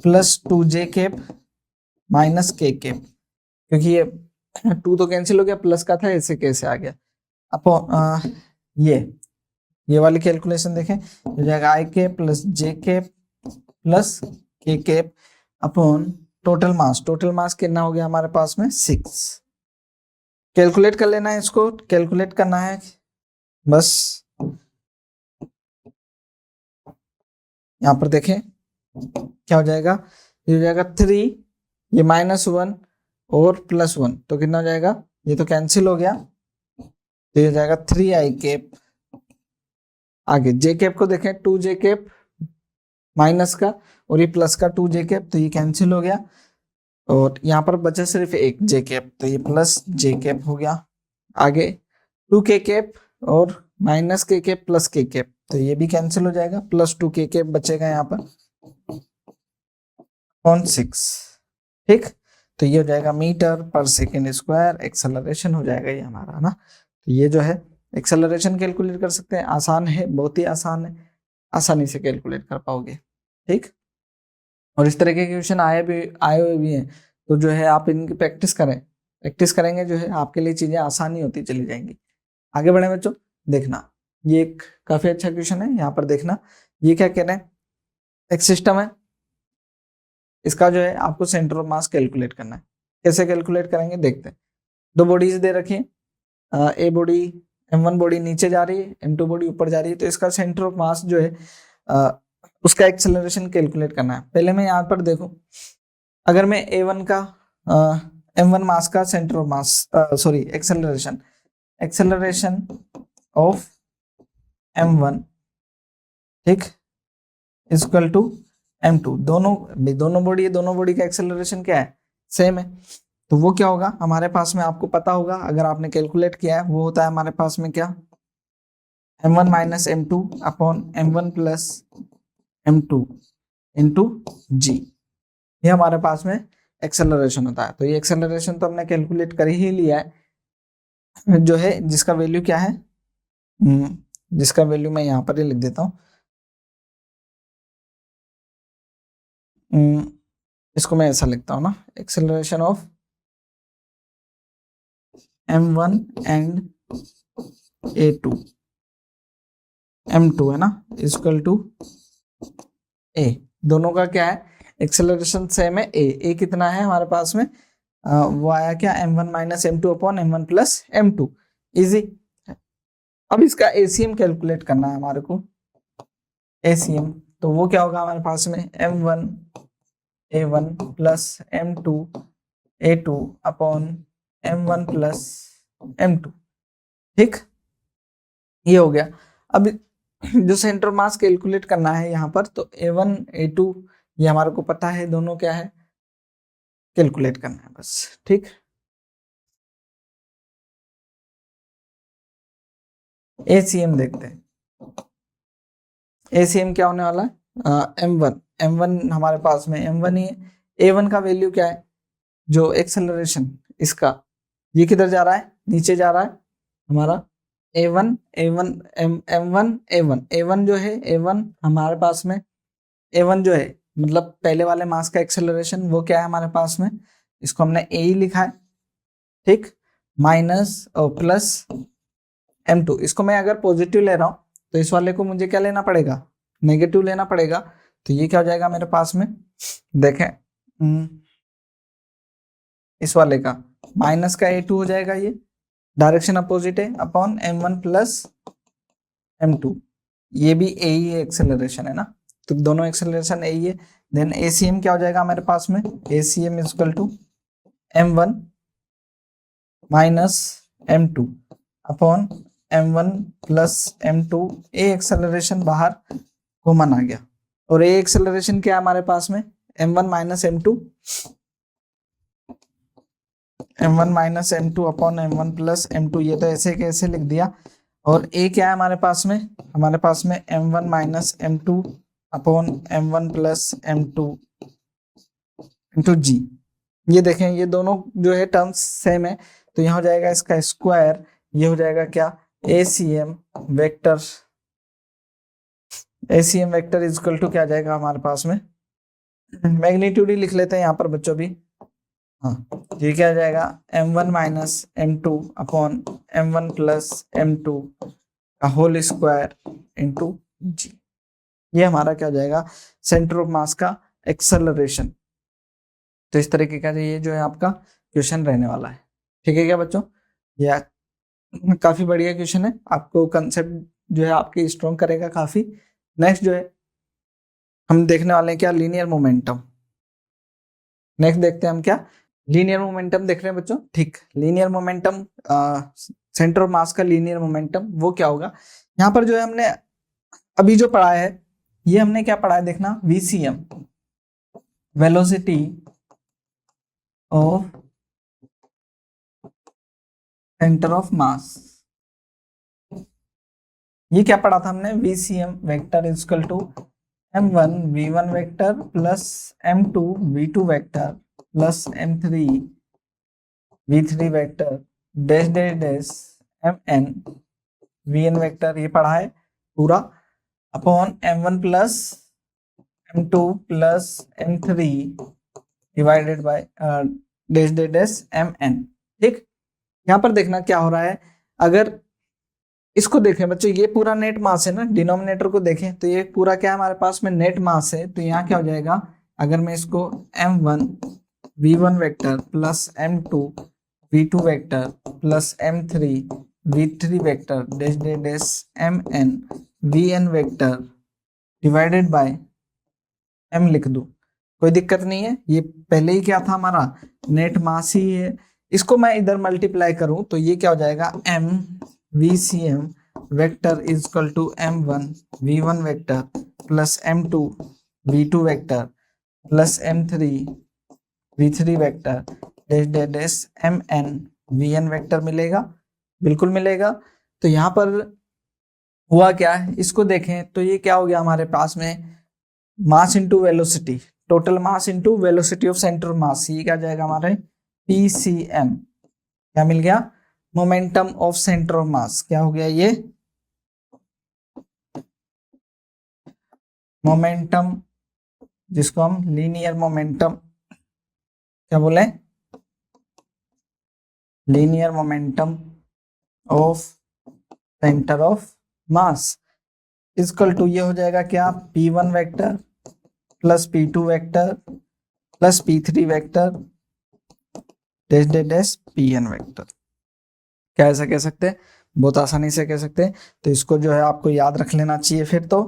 plus 2j cap minus k cap, क्योंकि ये 2 तो कैंसिल हो गया, प्लस का था ऐसे कैसे आ गया। अब ये वाली कैलकुलेशन देखें, हो जाएगा i cap plus j cap plus k cap upon total mass कितना हो गया हमारे पास में 6। कैलकुलेट कर लेना है, इसको कैलकुलेट करना है बस। यहाँ पर देखें क्या हो जाएगा, ये हो जाएगा 3, ये -1 और +1, तो कितना हो जाएगा, ये तो कैंसिल हो गया, तो ये हो जाएगा 3i कैप। आगे j कैप को देखें 2j कैप माइनस का और ये प्लस का 2j कैप, तो ये कैंसिल हो गया, और यहाँ पर बचा सिर्फ एक j कैप, तो ये प्लस j कैप हो गया। आगे 2k कैप और minus k cap plus k cap, तो ये भी कैंसिल हो जाएगा, प्लस 2k कैप बचेगा यहाँ पर ऑन 6, ठीक। तो ये हो जाएगा मीटर पर सेकेंड स्क्वायर एक्सेलरेशन हो जाएगा ये हमारा, है ना। तो ये जो है एक्सेलरेशन कैलकुलेट कर सकते हैं, आसान है, बहुत ही आसान है, आसानी से कैलकुलेट कर पाओगे, ठीक। और इस तरह के क्वेश्चन आए हुए भी हैं, तो जो है आप इनकी प्रैक्टिस करेंगे जो है आपके लिए चीजें आसानी होती चली जाएंगी। आगे बढ़े बच्चों, देखना ये एक काफी अच्छा क्वेश्चन है, यहाँ पर देखना ये क्या कह रहे हैं, एक सिस्टम है, इसका जो है आपको सेंटर ऑफ मास कैलकुलेट करना है। कैसे कैलकुलेट करेंगे देखते हैं। 2 बॉडीज दे रखी है, ए बॉडी M1 बॉडी नीचे जा रही है, M2 बॉडी ऊपर जा रही है, तो इसका सेंटर ऑफ मास जो है उसका एक्सेलरेशन कैलकुलेट करना है। पहले मैं यहाँ पर देखो, अगर मैं A1 का M1 मास का centre of mass acceleration of m1, ठीक, इक्वल टू m2। दोनों बॉडी है, दोनों बॉडी का एक्सेलरेशन क्या है, सेम है। तो वो क्या होगा हमारे पास में, आपको पता होगा अगर आपने कैलकुलेट किया है, वो होता है हमारे पास में क्या, m1 minus m2 upon m1 plus m2 into g. ये हमारे पास में एक्सेलरेशन होता है। तो ये एक्सेलरेशन तो हमने कैलकुलेट कर ही लिया है, जो है जिसका वैल्यू क्या है, जिसका वैल्यू मैं यहाँ पर ही लिख देता हूँ। इसको मैं ऐसा लिखता हूँ ना, acceleration of m1 and a2, m2 है ना, इक्वल टू a। दोनों का क्या है, एक्सेलरेशन सेम है, a कितना है हमारे पास में, वो आया क्या, m1 minus m2 upon m1 plus m2, easy. अब इसका ACM कैलकुलेट करना है हमारे को, ACM। तो वो क्या होगा हमारे पास में, m1 a1 plus m2 a2 upon m1 plus m2, ठीक, ये हो गया। अब जो सेंटर मास कैलकुलेट करना है यहाँ पर, तो a1 a2 ये हमारे को पता है, दोनों क्या है, कैलकुलेट करना है बस, ठीक। ACM देखते हैं, ACM क्या होने वाला है, m1 हमारे पास में m1 ही है। a1 का वैल्यू क्या है, जो एक्सेलरेशन इसका, ये किधर जा रहा है, नीचे जा रहा है हमारा, a1 जो है, a1 हमारे पास में, a1 जो है मतलब पहले वाले मास का एक्सेलरेशन, वो क्या है हमारे पास में, इसको हमने a ही लिखा है, ठीक, माइनस और प्लस m2। इसको मैं अगर पॉजिटिव ले रहा हूं तो इस वाले को मुझे क्या लेना पड़ेगा, नेगेटिव लेना पड़ेगा। तो ये क्या हो जाएगा मेरे पास में, देखें, इस वाले का माइनस का a2 हो जाएगा, ये डायरेक्शन अपोजिट है, अपॉन m1 प्लस m2, ये भी a ही एक्सेलरेशन है ना, तो दोनों एक्सेलरेशन a ही है। देन ACM क्या हो जाएगा हमारे पास में, ACM is equal to m1 minus m2 upon m1 plus m2, a acceleration बाहर कॉमन आ गया, और a एक्सेलरेशन क्या है हमारे पास में, m1 minus m2, m1 minus m2 upon m1 plus m2, ये तो ऐसे कैसे लिख दिया। और a क्या है हमारे पास में, हमारे पास में m1 minus m2 upon m1 plus m2 into g. ये देखें, ये दोनों जो है टर्म्स सेम है, तो यहाँ हो जाएगा इसका स्क्वायर, ये हो जाएगा क्या, ACM vector, ACM vector is equal to क्या आ जाएगा हमारे पास में, मैग्नीट्यूड ही लिख लेते हैं यहाँ पर बच्चों भी, हाँ, ये क्या आ जाएगा, m1 minus m2 upon m1 plus m2 का होल स्क्वायर इंटू जी। ये हमारा क्या हो जाएगा, सेंटर ऑफ मास का एक्सेलरेशन। तो इस तरीके का ये जो है आपका क्वेश्चन रहने वाला है, ठीक है क्या बच्चों, या काफी बढ़िया क्वेश्चन है, आपको कंसेप्ट जो है आपकी स्ट्रॉन्ग करेगा काफी। नेक्स्ट जो है हम देखने वाले हैं क्या, लीनियर मोमेंटम। नेक्स्ट देखते हैं हम क्या, लीनियर मोमेंटम देख रहे हैं बच्चों, ठीक। Linear momentum, centre of mass का लीनियर मोमेंटम वो क्या होगा, यहाँ पर जो है हमने अभी जो पढ़ा है, ये हमने क्या पढ़ा है देखना, VCM, velocity of centre of mass. ये क्या पढ़ा था हमने, VCM vector is equal to m1 v1 vector plus m2 v2 vector plus m3 v3 vector dash dash dash mn vn vector, ये पढ़ा है पूरा, upon m1 plus m2 plus m3 divided by dash dash dash mn, ठीक। यहाँ पर देखना क्या हो रहा है, अगर इसको देखें बच्चों, ये पूरा नेट मास है ना, डिनोमिनेटर को देखें तो ये पूरा क्या है हमारे पास में, नेट मास है। तो यहाँ क्या हो जाएगा, अगर मैं इसको m1 v1 vector plus m2 v2 vector plus m3 v3 vector dash dash dash mn vn vector divided by m लिख दूं, कोई दिक्कत नहीं है। ये पहले ही क्या था हमारा, नेट मास ही है। इसको मैं इधर मल्टीप्लाई करूं तो ये क्या हो जाएगा, m VCM vector is equal to m1 v1 vector plus m2 v2 vector plus m3 v3 vector dash dash dash mn vn vector मिलेगा, बिल्कुल मिलेगा। तो यहाँ पर हुआ क्या है, इसको देखें तो ये क्या हो गया हमारे पास में, mass into velocity, total mass into velocity of centre of mass, ये क्या जाएगा हमारे PCM, क्या मिल गया, मोमेंटम ऑफ सेंटर ऑफ मास, क्या हो गया ये मोमेंटम, जिसको हम लीनियर मोमेंटम क्या बोले, linear momentum of centre of mass equal to ये हो जाएगा क्या, P1 vector plus P2 vector plus P3 vector dash dash dash Pn vector. क्या ऐसा कह सकते हैं, बहुत आसानी से कह सकते हैं। तो इसको जो है आपको याद रख लेना चाहिए फिर तो।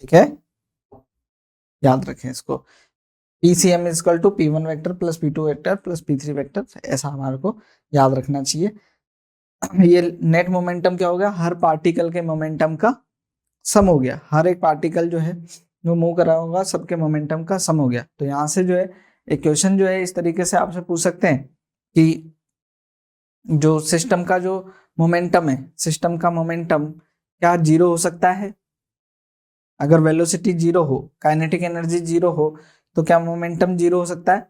ठीक है, याद रखें इसको, PCM is equal to P1 vector plus P2 vector plus P3 vector, ऐसा हमारे को याद रखना चाहिए। ये नेट मोमेंटम क्या हो गया, हर पार्टिकल के मोमेंटम का सम हो गया, हर एक पार्टिकल जो है जो मूव कर रहा होगा सबके मोमेंटम का सम हो गया। तो यहाँ से जो है एक क्वेश्चन जो है इस तरीके से आपसे पूछ सकते हैं कि जो सिस्टम का जो मोमेंटम है, सिस्टम का मोमेंटम क्या जीरो हो सकता है, अगर वेलोसिटी जीरो हो, काइनेटिक एनर्जी जीरो हो, तो क्या मोमेंटम जीरो हो सकता है,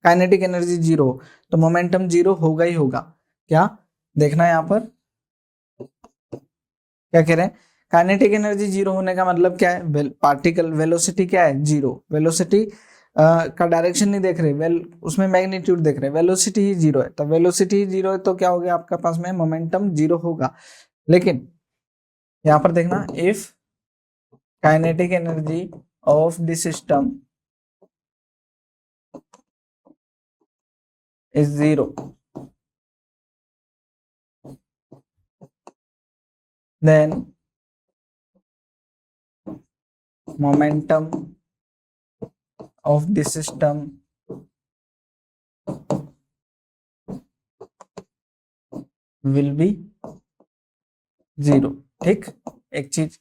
काइनेटिक एनर्जी जीरो हो तो मोमेंटम जीरो होगा ही होगा। क्या देखना है यहाँ पर, क्या कह रहे हैं, काइनेटिक एनर्जी जीरो होने का मतलब क्या है, पार्टिकल वेलोसिटी क्या है जीरो, वेलोसिटी का डायरेक्शन नहीं देख रहे, उसमें मैग्नीट्यूड देख रहे, वेलोसिटी ही जीरो है, तो वेलोसिटी ही जीरो है तो क्या हो गया आपका पास में, मोमेंटम जीरो होगा। लेकिन यहाँ पर देखना, if kinetic energy of the system is zero, then momentum of the system will be zero. ठीक, एक चीज,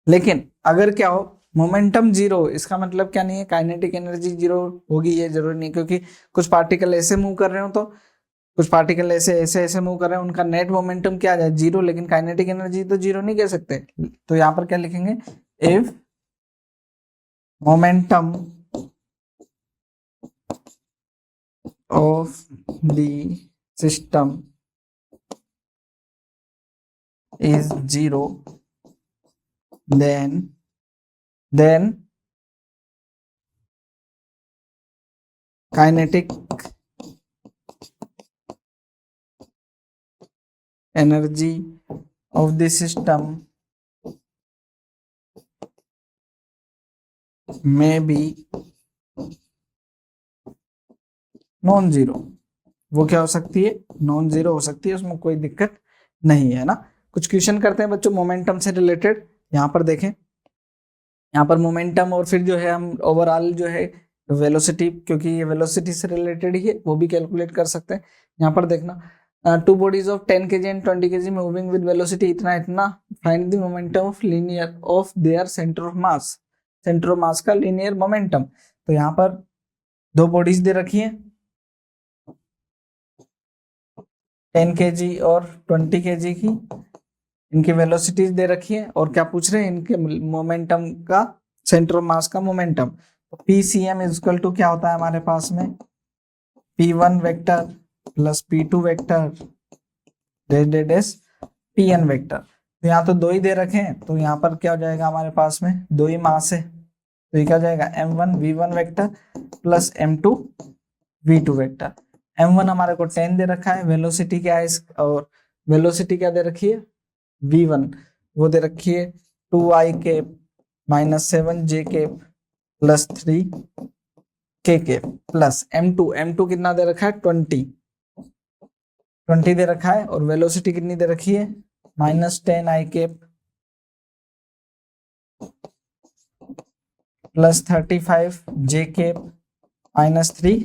लेकिन अगर क्या हो मोमेंटम जीरो, इसका मतलब क्या नहीं है काइनेटिक एनर्जी जीरो होगी, ये जरूरी नहीं, क्योंकि कुछ पार्टिकल ऐसे मूव कर रहे हो तो कुछ पार्टिकल ऐसे ऐसे ऐसे मूव कर रहे हैं, उनका नेट मोमेंटम क्या आ जाए जीरो, लेकिन काइनेटिक एनर्जी तो जीरो नहीं कह सकते। तो यहाँ पर क्या लिखेंगे, if momentum of the system is zero, then kinetic energy of the system may be non zero. वो क्या हो सकती है, नॉन जीरो हो सकती है, उसमें कोई दिक्कत नहीं है ना। कुछ क्वेश्चन करते हैं बच्चों मोमेंटम से रिलेटेड, यहाँ पर देखें, यहाँ पर मोमेंटम और फिर जो है हम ओवरऑल जो है वेलोसिटी, क्योंकि ये वेलोसिटी से रिलेटेड ही है, वो भी कैलकुलेट कर सकते हैं। यहाँ पर देखना, two bodies of 10 kg and 20 kg moving with velocity इतना इतना, find the momentum of linear of their centre of mass, centre of mass का लीनियर मोमेंटम। तो यहाँ पर दो बॉडीज दे रखी है, 10 kg और 20 kg की, इनकी वेलोसिटीज दे रखी है और क्या पूछ रहे हैं, इनके मोमेंटम का, सेंटर ऑफ मास का मोमेंटम। तो PCM इज इक्वल टू क्या होता है हमारे पास में, P1 vector plus P2 vector dash dash dash Pn vector. तो यहाँ तो दो ही दे रखे हैं, तो यहाँ पर क्या हो जाएगा हमारे पास में, दो ही मास है, तो ये क्या हो जाएगा M1 V1 vector plus M2 V2 vector. M1 हमारे को 10 दे रखा है, वेलोसिटी क्या है इस, और वेलोसिटी क्या दे रखी है V1, वो दे रखी है 2i cap minus 7j cap plus 3k cap plus M2 कितना दे रखा है 20 दे रखा है, और वेलोसिटी कितनी दे रखी है माइनस 10i कैप प्लस 35 जे कैप माइनस 3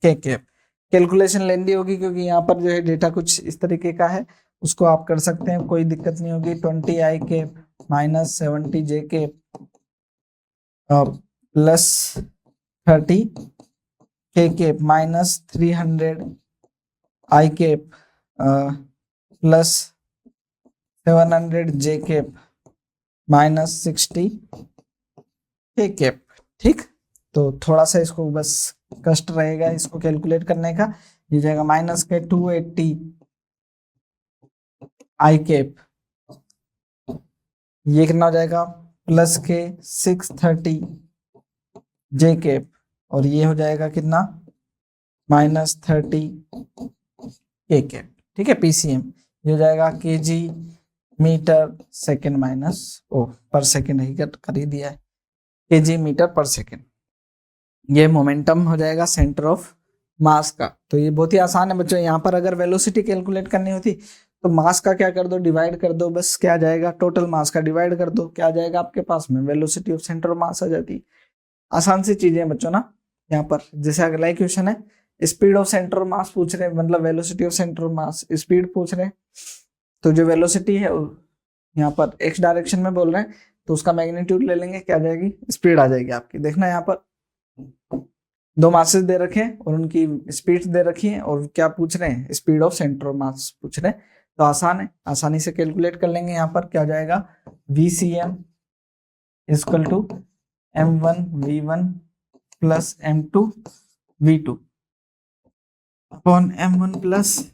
के कैप। कैलकुलेशन लेंदी होगी क्योंकि यहाँ पर जो है डेटा कुछ इस तरीके का है, उसको आप कर सकते हैं, कोई दिक्कत नहीं होगी। 20 आई कैप माइनस 70 जे कैप प्लस 30 के कैप माइनस 300 आई कैप प्लस 700 जे कैप माइनस 60 के कैप। ठीक, तो थोड़ा सा इसको बस कष्ट रहेगा इसको कैलकुलेट करने का। ये जाएगा माइनस के 280 आई कैप, ये कितना हो जाएगा प्लस के 630 जे कैप, और ये हो जाएगा कितना माइनस 30 के कैप। ठीक है, पीसीएम ये हो जाएगा केजी मीटर सेकेंड माइनस पर सेकेंड ही कर ही दिया है, केजी मीटर पर सेकेंड। ये मोमेंटम हो जाएगा सेंटर ऑफ मास का। तो ये बहुत ही आसान है बच्चों। यहाँ पर अगर वेलोसिटी कैलकुलेट करनी होती तो मास का क्या कर दो, डिवाइड कर दो, बस क्या जाएगा टोटल मास का डिवाइड कर दो, क्या जाएगा आपके पास में velocity of centre of mass आ जाती। आसान सी चीजें हैं बच्चों ना। यहाँ पर जैसे अगला क्वेश्चन है, स्पीड ऑफ सेंटर ऑफ मास पूछ रहे हैं, मतलब velocity of centre of mass, speed पूछ रहे हैं। तो जो वेलोसिटी है यहाँ पर एक्स डायरेक्शन में बोल रहे हैं, तो उसका मैग्नीट्यूड ले लेंगे, क्या जाएगी स्पीड आ जाएगी आपकी। देखना यहाँ पर दो मासेस दे रखे हैं और उनकी स्पीड दे रखी है, और क्या पूछ रहे हैं स्पीड ऑफ सेंटर ऑफ मास पूछ रहे हैं। तो आसान है, आसानी से कैलकुलेट कर लेंगे। यहाँ पर क्या जाएगा VCM equal to M1 V1 plus M2 V2 upon M1 plus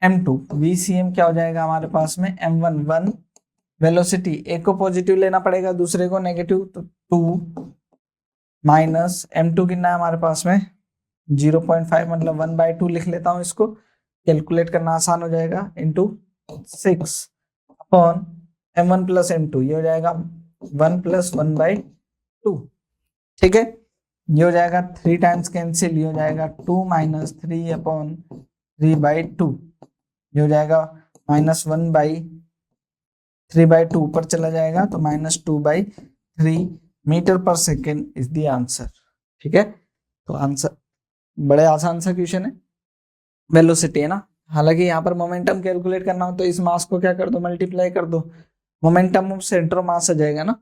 M2। VCM क्या हो जाएगा हमारे पास में M1 1 वेलोसिटी, एक को पॉजिटिव लेना पड़ेगा दूसरे को नेगेटिव, तो 2 माइनस M2 कितना है हमारे पास में 0.5, मतलब 1/2 लिख लेता हूं इसको, कैलकुलेट करना आसान हो जाएगा, into 6 upon M1 plus M2, ये हो जाएगा 1 प्लस 1/2। ठीक है, ये हो जाएगा 3 टाइम्स कैंसिल, ये हो जाएगा 2 माइनस 3 अपॉन 3/2, ये हो जाएगा माइनस 1/3/2 ऊपर चला जाएगा, तो माइनस 2/3 मीटर पर सेकेंड इज द आंसर। ठीक है, तो आंसर बड़े आसान सा क्वेश्चन है, वेलोसिटी है ना। हालांकि यहाँ पर मोमेंटम कैलकुलेट करना हो तो इस मास को क्या कर दो, मल्टीप्लाई कर दो, momentum of centre of mass आ जाएगा ना,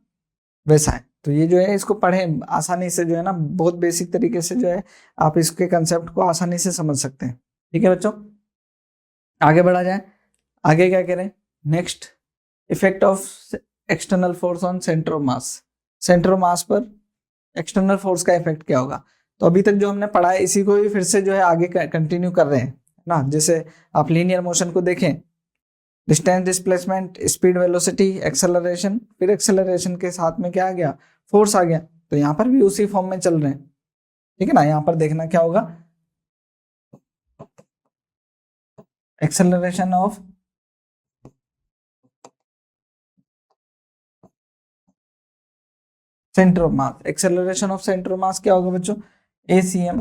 वैसा है। तो ये जो है इसको पढ़ें आसानी से, जो है ना बहुत बेसिक तरीके से जो है आप इसके कंसेप्ट को आसानी से समझ सकते हैं। ठीक है बच्चों, आगे बढ़ा जाए। आगे क्या करें, next effect of external force on centre of mass. Centre of मास पर एक्सटर्नल फोर्स का इफेक्ट क्या होगा। तो अभी तक जो हमने पढ़ा है इसी को भी फिर से जो है आगे कंटिन्यू कर रहे हैं ना। जैसे आप लीनियर मोशन को देखें, distance, displacement, speed, velocity, acceleration, फिर एक्सेलरेशन के साथ में क्या आ गया, फोर्स आ गया। तो यहाँ पर भी उसी फॉर्म में चल रहे हैं। ठीक है ना, यहाँ पर देखना क्या होगा, acceleration of centre of mass. Acceleration of centre of मास क्या होगा बच्चों, ACM।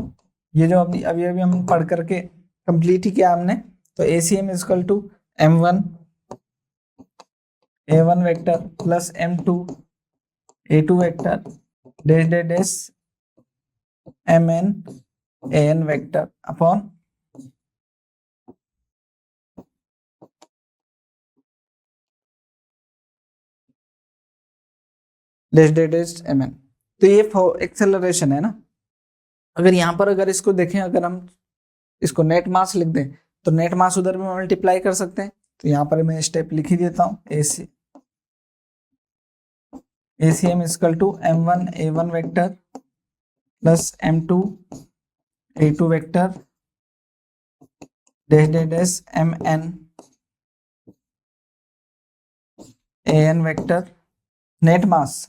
ये जो अभी अभी हम पढ़ करके कंप्लीट ही किया हमने। तो ACM equal to M1 A1 vector plus M2 A2 vector dash dash dash MN AN vector upon dash dash dash MN। तो ये एक्सेलरेशन है ना। अगर यहाँ पर अगर इसको देखें, अगर हम इसको नेट मास लिख दें तो नेट मास उधर भी मल्टीप्लाई कर सकते हैं। तो यहाँ पर मैं स्टेप लिख ही देता हूँ, ACM equal to M1 A1 vector plus M2 A2 vector dash dash dash MN AN vector. Net mass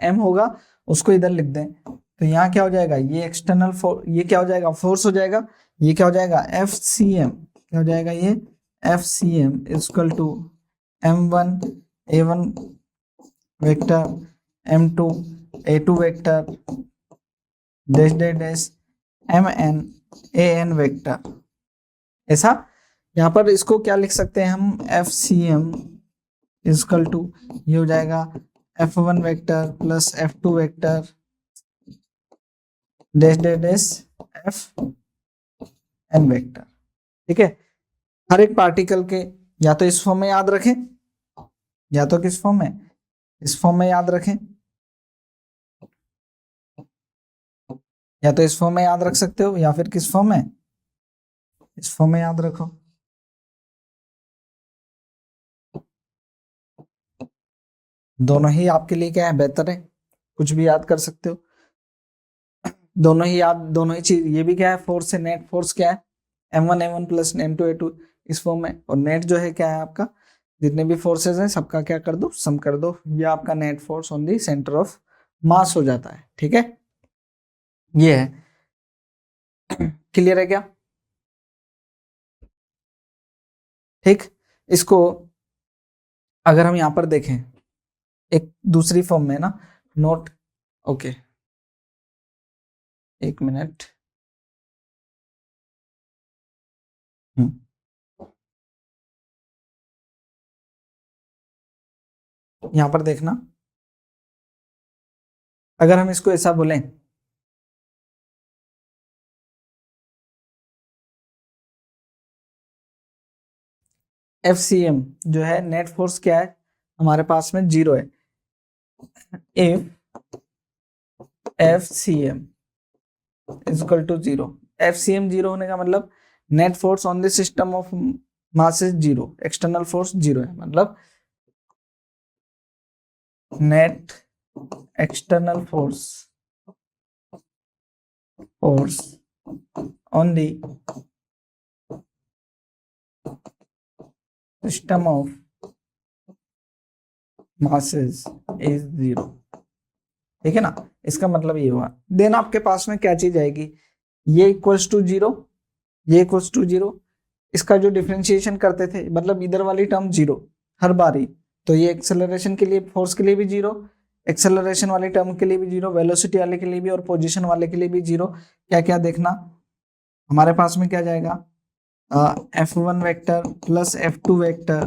M होगा, उसको इधर लिख दें। तो यहाँ क्या हो जाएगा, ये एक्सटर्नल ये क्या हो जाएगा, फोर्स हो जाएगा। ये क्या हो जाएगा, FCM, क्या हो जाएगा ये FCM equal to M1 A1 vector M2 A2 vector dash dash dash MN AN vector. ऐसा यहाँ पर इसको क्या लिख सकते हैं हम, FCM इक्वल टू ये हो जाएगा F1 vector plus F2 vector dash dash dash Fn vector. ठीक है, हर एक पार्टिकल के या तो इस फॉर्म में याद रखें, या तो किस फॉर्म में, इस फॉर्म में याद रखें, या तो इस फॉर्म में याद रख सकते हो या फिर किस फॉर्म में, इस फॉर्म में याद रखो। दोनों ही आपके लिए क्या है, बेहतर है, कुछ भी याद कर सकते हो, दोनों ही याद, दोनों ही चीज। ये भी क्या है, फोर्स है, नेट फोर्स क्या है, M1 प्लस M2 इस फॉर्म में, और नेट जो है क्या है आपका, जितने भी फोर्सेस हैं सबका क्या कर दो, सम कर दो, ये आपका net force on the centre of मास हो जाता है। ठीक है, ये है। क्लियर है क्या? ठीक, इसको अगर हम यहाँ पर देखें एक दूसरी फॉर्म में ना, नोट, ओके एक मिनट, यहां पर देखना, अगर हम इसको ऐसा बोलें, FCM जो है नेट फोर्स क्या है हमारे पास में, 0 है। If FCM is equal to 0, FCM 0 होने का मतलब net force on the system of mass is 0, external force 0 है, मतलब net external force on the system of masses is 0। ठीक है ना, इसका मतलब ये हुआ। देन आपके पास में क्या चीज आएगी, ये इक्वल्स टू 0, ये इक्वल्स टू 0, इसका जो डिफरेंशिएशन करते थे, मतलब इधर वाली टर्म 0 हर बारी, तो ये एक्सेलरेशन के लिए, फोर्स के लिए भी 0, एक्सेलरेशन वाली टर्म के लिए भी 0, वेलोसिटी वाले के लिए भी और पोजीशन वाले के लिए भी 0। क्या क्या देखना, हमारे पास में क्या जाएगा, F1 vector plus F2 vector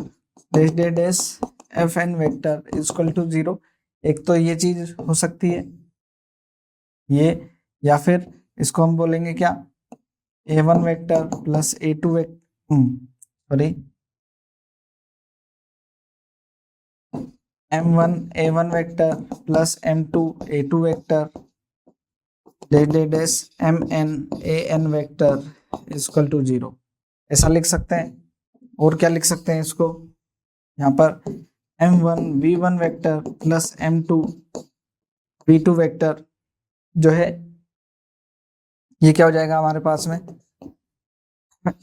dash dash dash Fn vector equal to 0। एक तो ये चीज हो सकती है ये, या फिर इसको हम बोलेंगे क्या, A1 vector plus A2 sorry M1 A1 vector plus M2 A2 vector dash dash dash Mn An vector equal to 0, ऐसा लिख सकते हैं। और क्या लिख सकते हैं इसको, यहाँ पर M1 V1 vector plus M2 V2 vector जो है, ये क्या हो जाएगा हमारे पास में,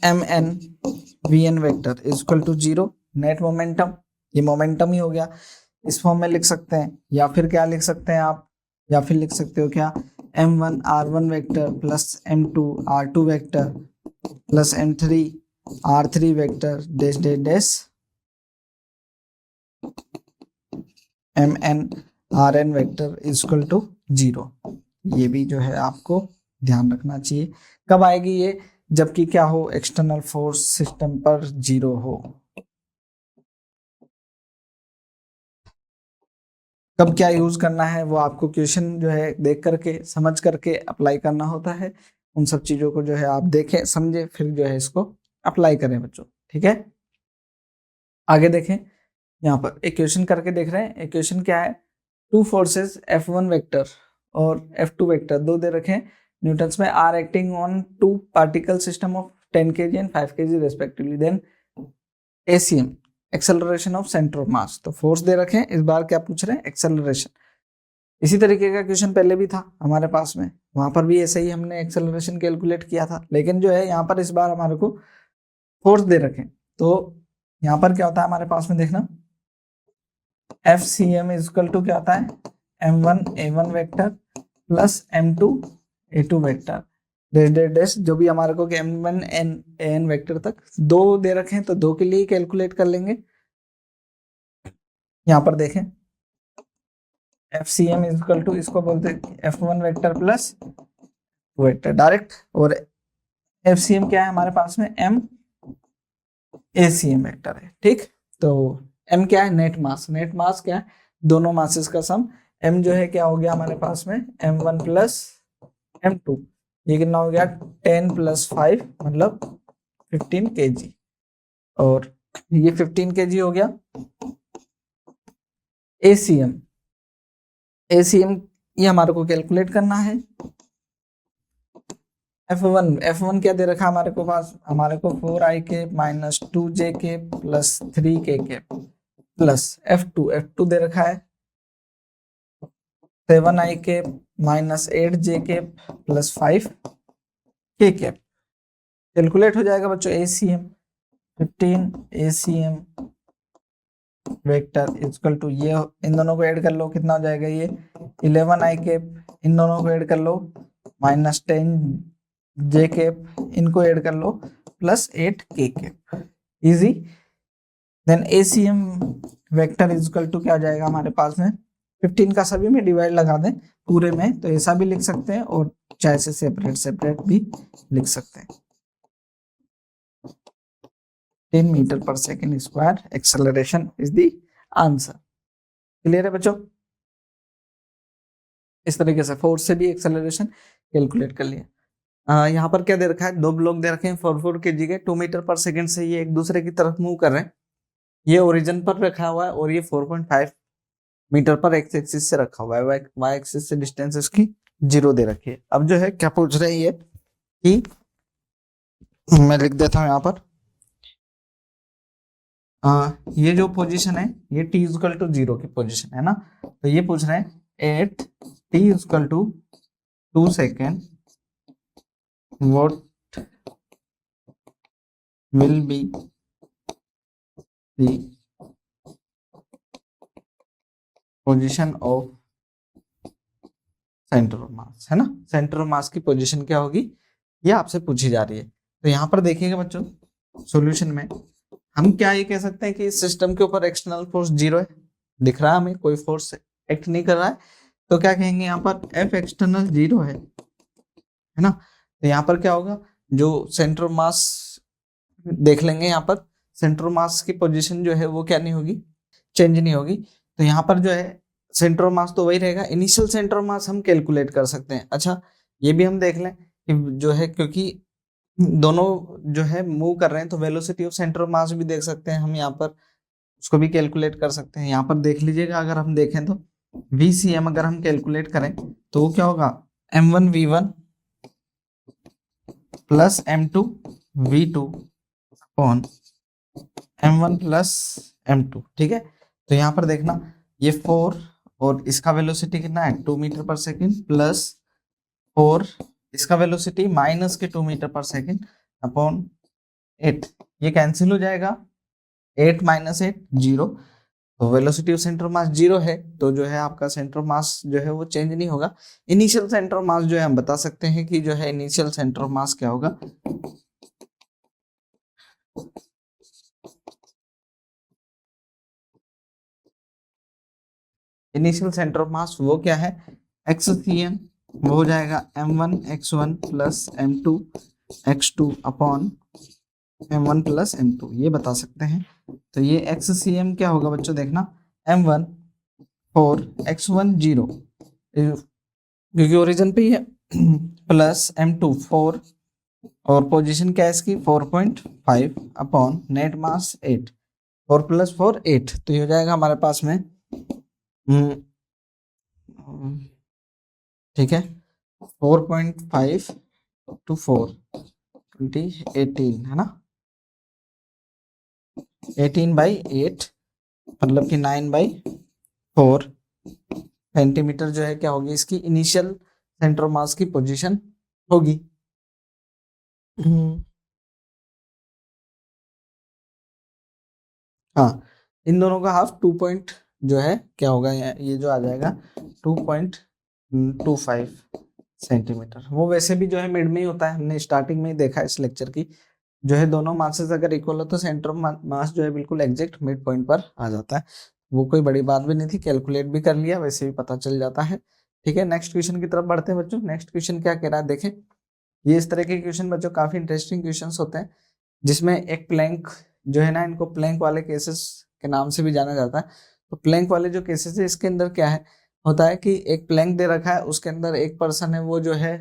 Mn Vn vector equal to 0, net momentum, ये मोमेंटम ही हो गया, इस फॉर्म में लिख सकते हैं। या फिर क्या लिख सकते हैं आप, या फिर लिख सकते हो क्या, M1 R1 vector plus M2 R2 vector plus M3 R3 vector dash dash dash Mn Rn vector equal to 0। ये भी जो है आपको ध्यान रखना चाहिए। कब आएगी ये, जबकि क्या हो, एक्सटर्नल फोर्स सिस्टम पर 0 हो। कब क्या यूज करना है वो आपको क्वेश्चन जो है देख करके समझ करके अप्लाई करना होता है। उन सब चीजों को जो है आप देखें समझे, फिर जो है इसको अप्लाई करें बच्चों। ठीक है, आगे देखें, यहाँ पर एक क्वेश्चन करके देख रहे हैं। एक क्वेश्चन क्या है, टू फोर्सेस F1 वेक्टर और F2 वेक्टर दो दे रखे हैं न्यूटन्स में, are acting on two particle system of 10 kg and 5 kg respectively, then ACM acceleration of centre of mass. तो फोर्स दे रखे हैं, इस बार क्या पूछ रहे हैं, एक्सेलरेशन। इसी तरीके का क्वेश्चन पहले भी था हमारे पास में, वहां पर भी ऐसे ही हमने एक्सेलरेशन कैलकुलेट किया था, लेकिन जो है यहाँ पर इस बार हमारे को फोर्स दे रखे। तो यहाँ पर क्या होता है हमारे पास में, देखना FCM इज इक्वल टू क्या होता है, M1 A1 vector plus M2 A2 vector dash dash dash, जो भी हमारे को M1 AN वेक्टर तक दो दे रखे हैं, तो दो के लिए कैलकुलेट कर लेंगे। यहाँ पर देखें FCM इज इक्वल टू, इसको बोलते हैं F1 vector plus vector direct, और FCM क्या है हमारे पास में, M ACM वेक्टर है। ठीक, तो M क्या है, नेट मास, नेट मास क्या है, दोनों मासेस का सम। m जो है क्या हो गया हमारे पास में m1 प्लस m2, ये कितना हो गया 10 प्लस 5 मतलब 15 kg, और ये 15 kg हो गया। ACM, ACM ये हमारे को कैलकुलेट करना है। F1 क्या दे रखा है हमारे को पास, हमारे को 4i के माइनस 2j के प्लस 3k के प्लस F2 दे रखा है 7i के माइनस 8j के प्लस 5k के। कैलकुलेट हो जाएगा बच्चों ACM 15 ACM vector equal to, ये इन दोनों को ऐड कर लो कितना हो जाएगा, ये 11i के, इन दोनों को ऐड कर लो माइनस 10j के, इनको ऐड कर लो प्लस 8k के। Easy. Then ACM vector equal to क्या हो जाएगा हमारे पास में 15 का सभी में डिवाइड लगा दें पूरे में, तो ऐसा भी लिख सकते हैं और चाहे से सेपरेट भी लिख सकते हैं। 10 मीटर पर second square acceleration is the answer. Clear है बच्चों? इस तरीके से फोर्स से भी एक्सेलरेशन कैलकुलेट कर लिया। यहाँ पर क्या दे रखा है, दो ब्लॉक दे रखे हैं 4 kg के, 2 मीटर पर सेकेंड से ये एक दूसरे की तरफ मूव कर रहे हैं। ये ओरिजिन पर रखा हुआ है और ये 4.5 मीटर पर एक्स एक्सिस से रखा हुआ है, वाई एक्सिस से डिस्टेंस इसकी 0 दे रखी है। अब जो है क्या पूछ रहे हैं ये कि मैं लिख देता हूं यहाँ पर, ये जो पोजीशन है ये t इक्वल टू 0 की पोजीशन है ना, तो ये पूछ रहे हैं at t equal to 2 second what will be the position of centre of mass, है ना। सेंटर ऑफ मास की पोजीशन क्या होगी ये आपसे पूछी जा रही है। तो यहाँ पर देखिएगा बच्चों सॉल्यूशन में हम क्या ये कह सकते हैं कि इस सिस्टम के ऊपर एक्सटर्नल फोर्स 0 है, दिख रहा है हमें कोई फोर्स एक्ट नहीं कर रहा है, तो क्या कहेंगे यहाँ पर F एक्सटर्नल 0 है ना। तो यहाँ पर क्या होगा, जो सेंटर ऑफ मास देख लेंगे, यहाँ पर सेंटर ऑफ मास की पोजीशन जो है वो क्या नहीं होगी, चेंज नहीं होगी। तो यहाँ पर जो है सेंटर ऑफ मास तो वही रहेगा, इनिशियल सेंटर ऑफ मास हम कैलकुलेट कर सकते हैं। अच्छा ये भी हम देख लें कि जो है क्योंकि दोनों जो है मूव कर रहे हैं तो वेलोसिटी ऑफ सेंटर ऑफ मास भी देख सकते हैं हम, यहाँ पर उसको भी कैलकुलेट कर सकते हैं। यहाँ पर देख लीजिएगा अगर हम देखें तो VCM अगर हम कैलकुलेट करें तो वो क्या होगा M1V1 plus M2V2 upon M1 plus M2, ठीक है। तो यहाँ पर देखना ये 4 और इसका वेलोसिटी कितना है 2 मीटर पर सेकेंड प्लस 4 इसका वेलोसिटी माइनस के 2 मीटर पर सेकेंड अपॉन 8, ये कैंसिल हो जाएगा 8 माइनस 8 0, तो वेलोसिटी ऑफ सेंटर ऑफ मास 0 है, तो जो है आपका सेंटर ऑफ मास जो है वो चेंज नहीं होगा। इनिशियल सेंटर ऑफ मास जो है हम बता सकते हैं कि जो है इनिशियल सेंटर ऑफ मास क्या होगा, इनिशियल सेंटर ऑफ मास वो क्या है XCM, वो हो जाएगा M1 x1 plus M2 x2 upon M1 plus M2, ये बता सकते हैं। तो ये XCM क्या होगा बच्चों, देखना M1 4 x1 0 क्योंकि ओरिजिन पे ही है प्लस M2 4 और पोजीशन क्या है इसकी 4.5 अपॉन नेट मास 8, 4 प्लस 4 8, तो ये हो जाएगा हमारे पास में ठीक है 4.5 टू 4 20 18 है ना, 18/8 मतलब कि 9/4 सेंटीमीटर जो है क्या होगी इसकी इनिशियल सेंटर ऑफ मास की पोजीशन होगी। हाँ इन दोनों का हाफ 2 पॉइंट जो है क्या होगा, ये जो आ जाएगा 2.25 सेंटीमीटर। वो वैसे भी जो है मिड में ही होता है, हमने स्टार्टिंग में ही देखा इस लेक्चर की, जो है दोनों मासेस अगर इक्वल हो तो सेंटर ऑफ मास जो है बिल्कुल एग्जैक्ट मिड पॉइंट पर आ जाता है। वो कोई बड़ी बात भी नहीं थी, कैलकुलेट भी कर लिया, वैसे भी पता चल जाता है। ठीक है नेक्स्ट क्वेश्चन की तरफ बढ़ते हैं बच्चों। नेक्स्ट क्वेश्चन क्या कह रहा है देखें, ये इस तरह के क्वेश्चन बच्चों काफी इंटरेस्टिंग क्वेश्चन होते हैं, जिसमें एक प्लैंक जो है ना, इनको प्लैंक वाले केसेस के नाम से भी जाना जाता है। तो प्लैंक वाले जो केसेस है इसके अंदर क्या है होता है कि एक प्लैंक दे रखा है, उसके अंदर एक पर्सन है वो जो है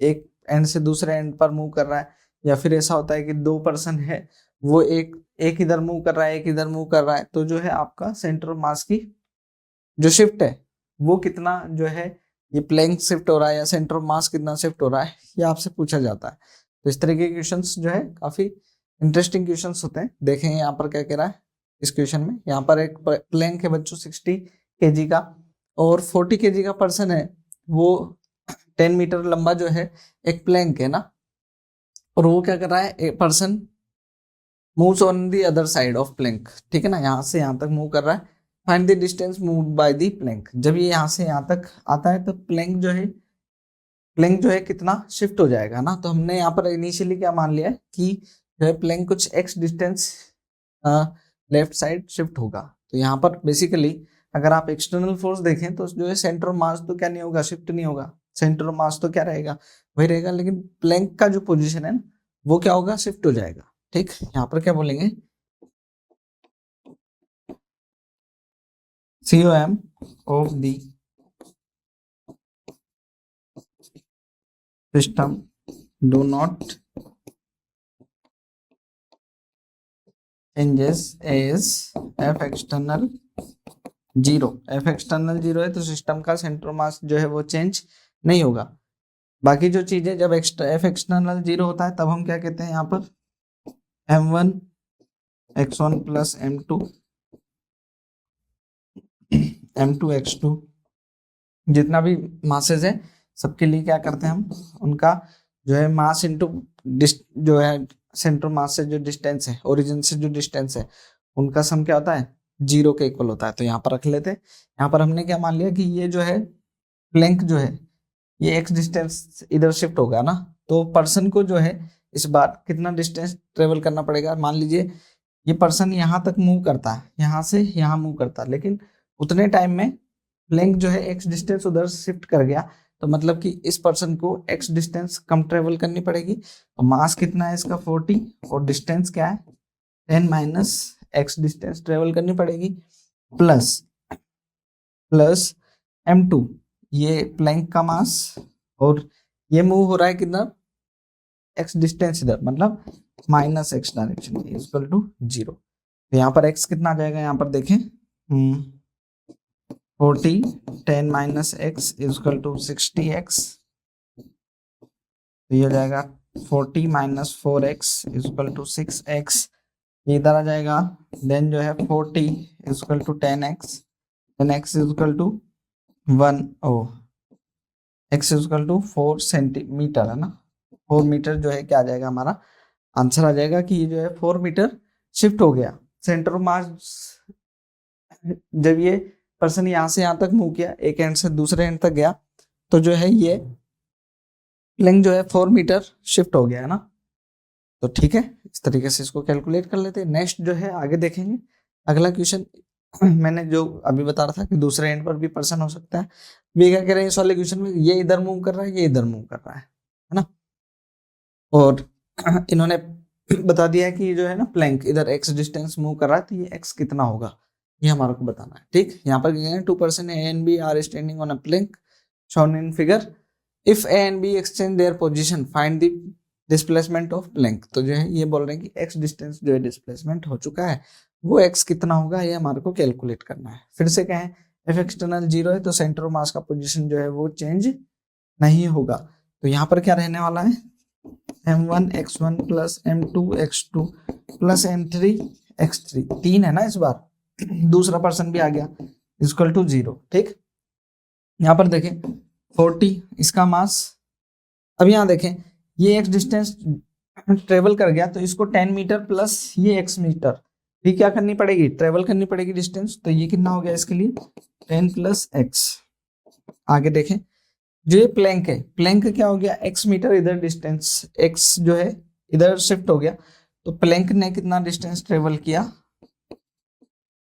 एक एंड से दूसरे एंड पर मूव कर रहा है, या फिर ऐसा होता है कि दो पर्सन है वो एक एक इधर मूव कर रहा है, एक इधर मूव कर रहा है, तो जो है आपका सेंटर ऑफ मास की जो शिफ्ट है वो कितना जो है ये प्लैंक शिफ्ट हो रहा है या सेंटर ऑफ मास कितना शिफ्ट हो रहा है, ये आपसे पूछा जाता है। तो इस तरह के क्वेश्चंस जो है काफी इंटरेस्टिंग क्वेश्चंस होते हैं। देखें यहाँ पर क्या कह रहा है इस क्वेश्चन में, यहाँ पर एक प्लैंक है बच्चों 60 kg का और 40 kg का पर्सन है, वो 10 मीटर लंबा जो है एक प्लैंक है ना, और वो क्या कर रहा है एक person moves on the other side of Planck, ठीक है ना, यहाँ से यहाँ तक मूव कर रहा है। Find the distance moved by the plank, जब ये यहाँ से यहाँ तक आता है तो प्लैंक जो है कितना शिफ्ट हो जाएगा ना। तो हमने यहाँ पर इनिशियली क्या मान लिया है कि जो है प्लैंक कुछ x distance left side shift होगा। तो यहाँ पर बेसिकली अगर आप एक्सटर्नल फोर्स देखें तो जो है सेंटर ऑफ मास तो क्या नहीं होगा, शिफ्ट नहीं होगा, सेंटर ऑफ मास तो क्या रहेगा वही रहेगा, लेकिन प्लैंक का जो पोजीशन है ना वो क्या होगा, शिफ्ट हो जाएगा। ठीक, यहाँ पर क्या बोलेंगे, COM of the system do not changes as F external 0। F external 0 है तो सिस्टम का सेंटर मास जो है वो चेंज नहीं होगा। बाकी जो चीजें जब F external 0 होता है तब हम क्या कहते हैं यहाँ पर M1 x1 plus M2 x2 जितना भी मासेज है सबके लिए क्या करते हैं हम उनका जो है मास इंटू जो है सेंटर मास से जो डिस्टेंस है, ओरिजिन से जो डिस्टेंस है, उनका सम क्या होता है 0 के इक्वल होता है। तो यहाँ पर रख लेते हैं। यहाँ पर हमने क्या मान लिया कि ये जो है प्लैंक जो है ये एक्स डिस्टेंस इधर शिफ्ट होगा ना, तो पर्सन को जो है इस बार कितना डिस्टेंस ट्रेवल करना पड़ेगा। मान लीजिए ये पर्सन यहाँ तक मूव करता है, यहाँ से यहाँ मूव करता है, लेकिन उतने टाइम में प्लैंक जो है एक्स डिस्टेंस उधर शिफ्ट कर गया, तो मतलब कि इस पर्सन को एक्स डिस्टेंस कम ट्रेवल करनी पड़ेगी। तो मास कितना है इसका 40 और डिस्टेंस क्या है 10 माइनस एक्स डिस्टेंस ट्रेवल करनी पड़ेगी, प्लस M2 ये प्लैंक का मास, और ये मूव हो रहा है किधर एक्स डिस्टेंस इधर, मतलब minus x direction equal to 0। तो यहाँ पर एक्स कितना आ जाएगा, यहाँ पर देखें 40 10 minus x equal to 60x, तो ये हो जाएगा 40 minus 4x equal to 6x, ये इधर आ जाएगा। देन जो है 40 equal to 10x, then x equal to 1 x equal to 4 centimetre है ना, 4 मीटर जो है क्या आ जाएगा हमारा आंसर आ जाएगा कि ये जो है 4 मीटर शिफ्ट हो गया सेंटर ऑफ मास। जब ये पर्सन यहाँ से यहाँ तक मूव किया, एक एंड से दूसरे एंड तक गया, तो जो है ये प्लैंक जो है 4 मीटर शिफ्ट हो गया है ना। तो ठीक है, इस तरीके से इसको कैलकुलेट कर लेते हैं। नेक्स्ट जो है आगे देखेंगे अगला क्वेश्चन। मैंने जो अभी बता रहा था कि दूसरे एंड पर भी पर्सन हो सकता है, वे क्या कह रहे हैं इस वाले क्वेश्चन में, ये इधर मूव कर रहा है, ये इधर मूव कर रहा है ना, और इन्होंने बता दिया है कि जो है ना प्लैंक इधर एक्स डिस्टेंस मूव कर रहा है, तो ये एक्स कितना होगा ये हमारे को बताना है। ठीक, यहाँ पर क्या है 2 person A and B are standing on a plank shown in figure, if A and B exchange their position find the displacement of plank। तो जो है ये बोल रहे हैं कि x डिस्टेंस जो है डिस्प्लेसमेंट हो चुका है, वो x कितना होगा ये हमारे को कैलकुलेट करना है। फिर से कहें F एक्सटर्नल 0 है तो सेंटर ऑफ मास का पोजीशन जो है वो चेंज नहीं होगा। तो यहाँ पर क्या रहने वाला है M1 x1 plus M2 x2 plus M3 x3, 3 है ना इस बार, दूसरा पर्सन भी आ गया इक्वल टू 0। ठीक, यहाँ पर देखें 40 इसका मास, अब यहाँ देखें ये एक्स डिस्टेंस ट्रेवल कर गया, तो इसको 10 मीटर प्लस ये x मीटर भी क्या करनी पड़ेगी, ट्रेवल करनी पड़ेगी डिस्टेंस। तो ये कितना हो गया इसके लिए 10 प्लस x। आगे देखें जो ये प्लैंक है, प्लैंक क्या हो गया x मीटर इधर डिस्टेंस, x जो है इधर शिफ्ट हो गया, तो प्लैंक ने कितना डिस्टेंस ट्रेवल किया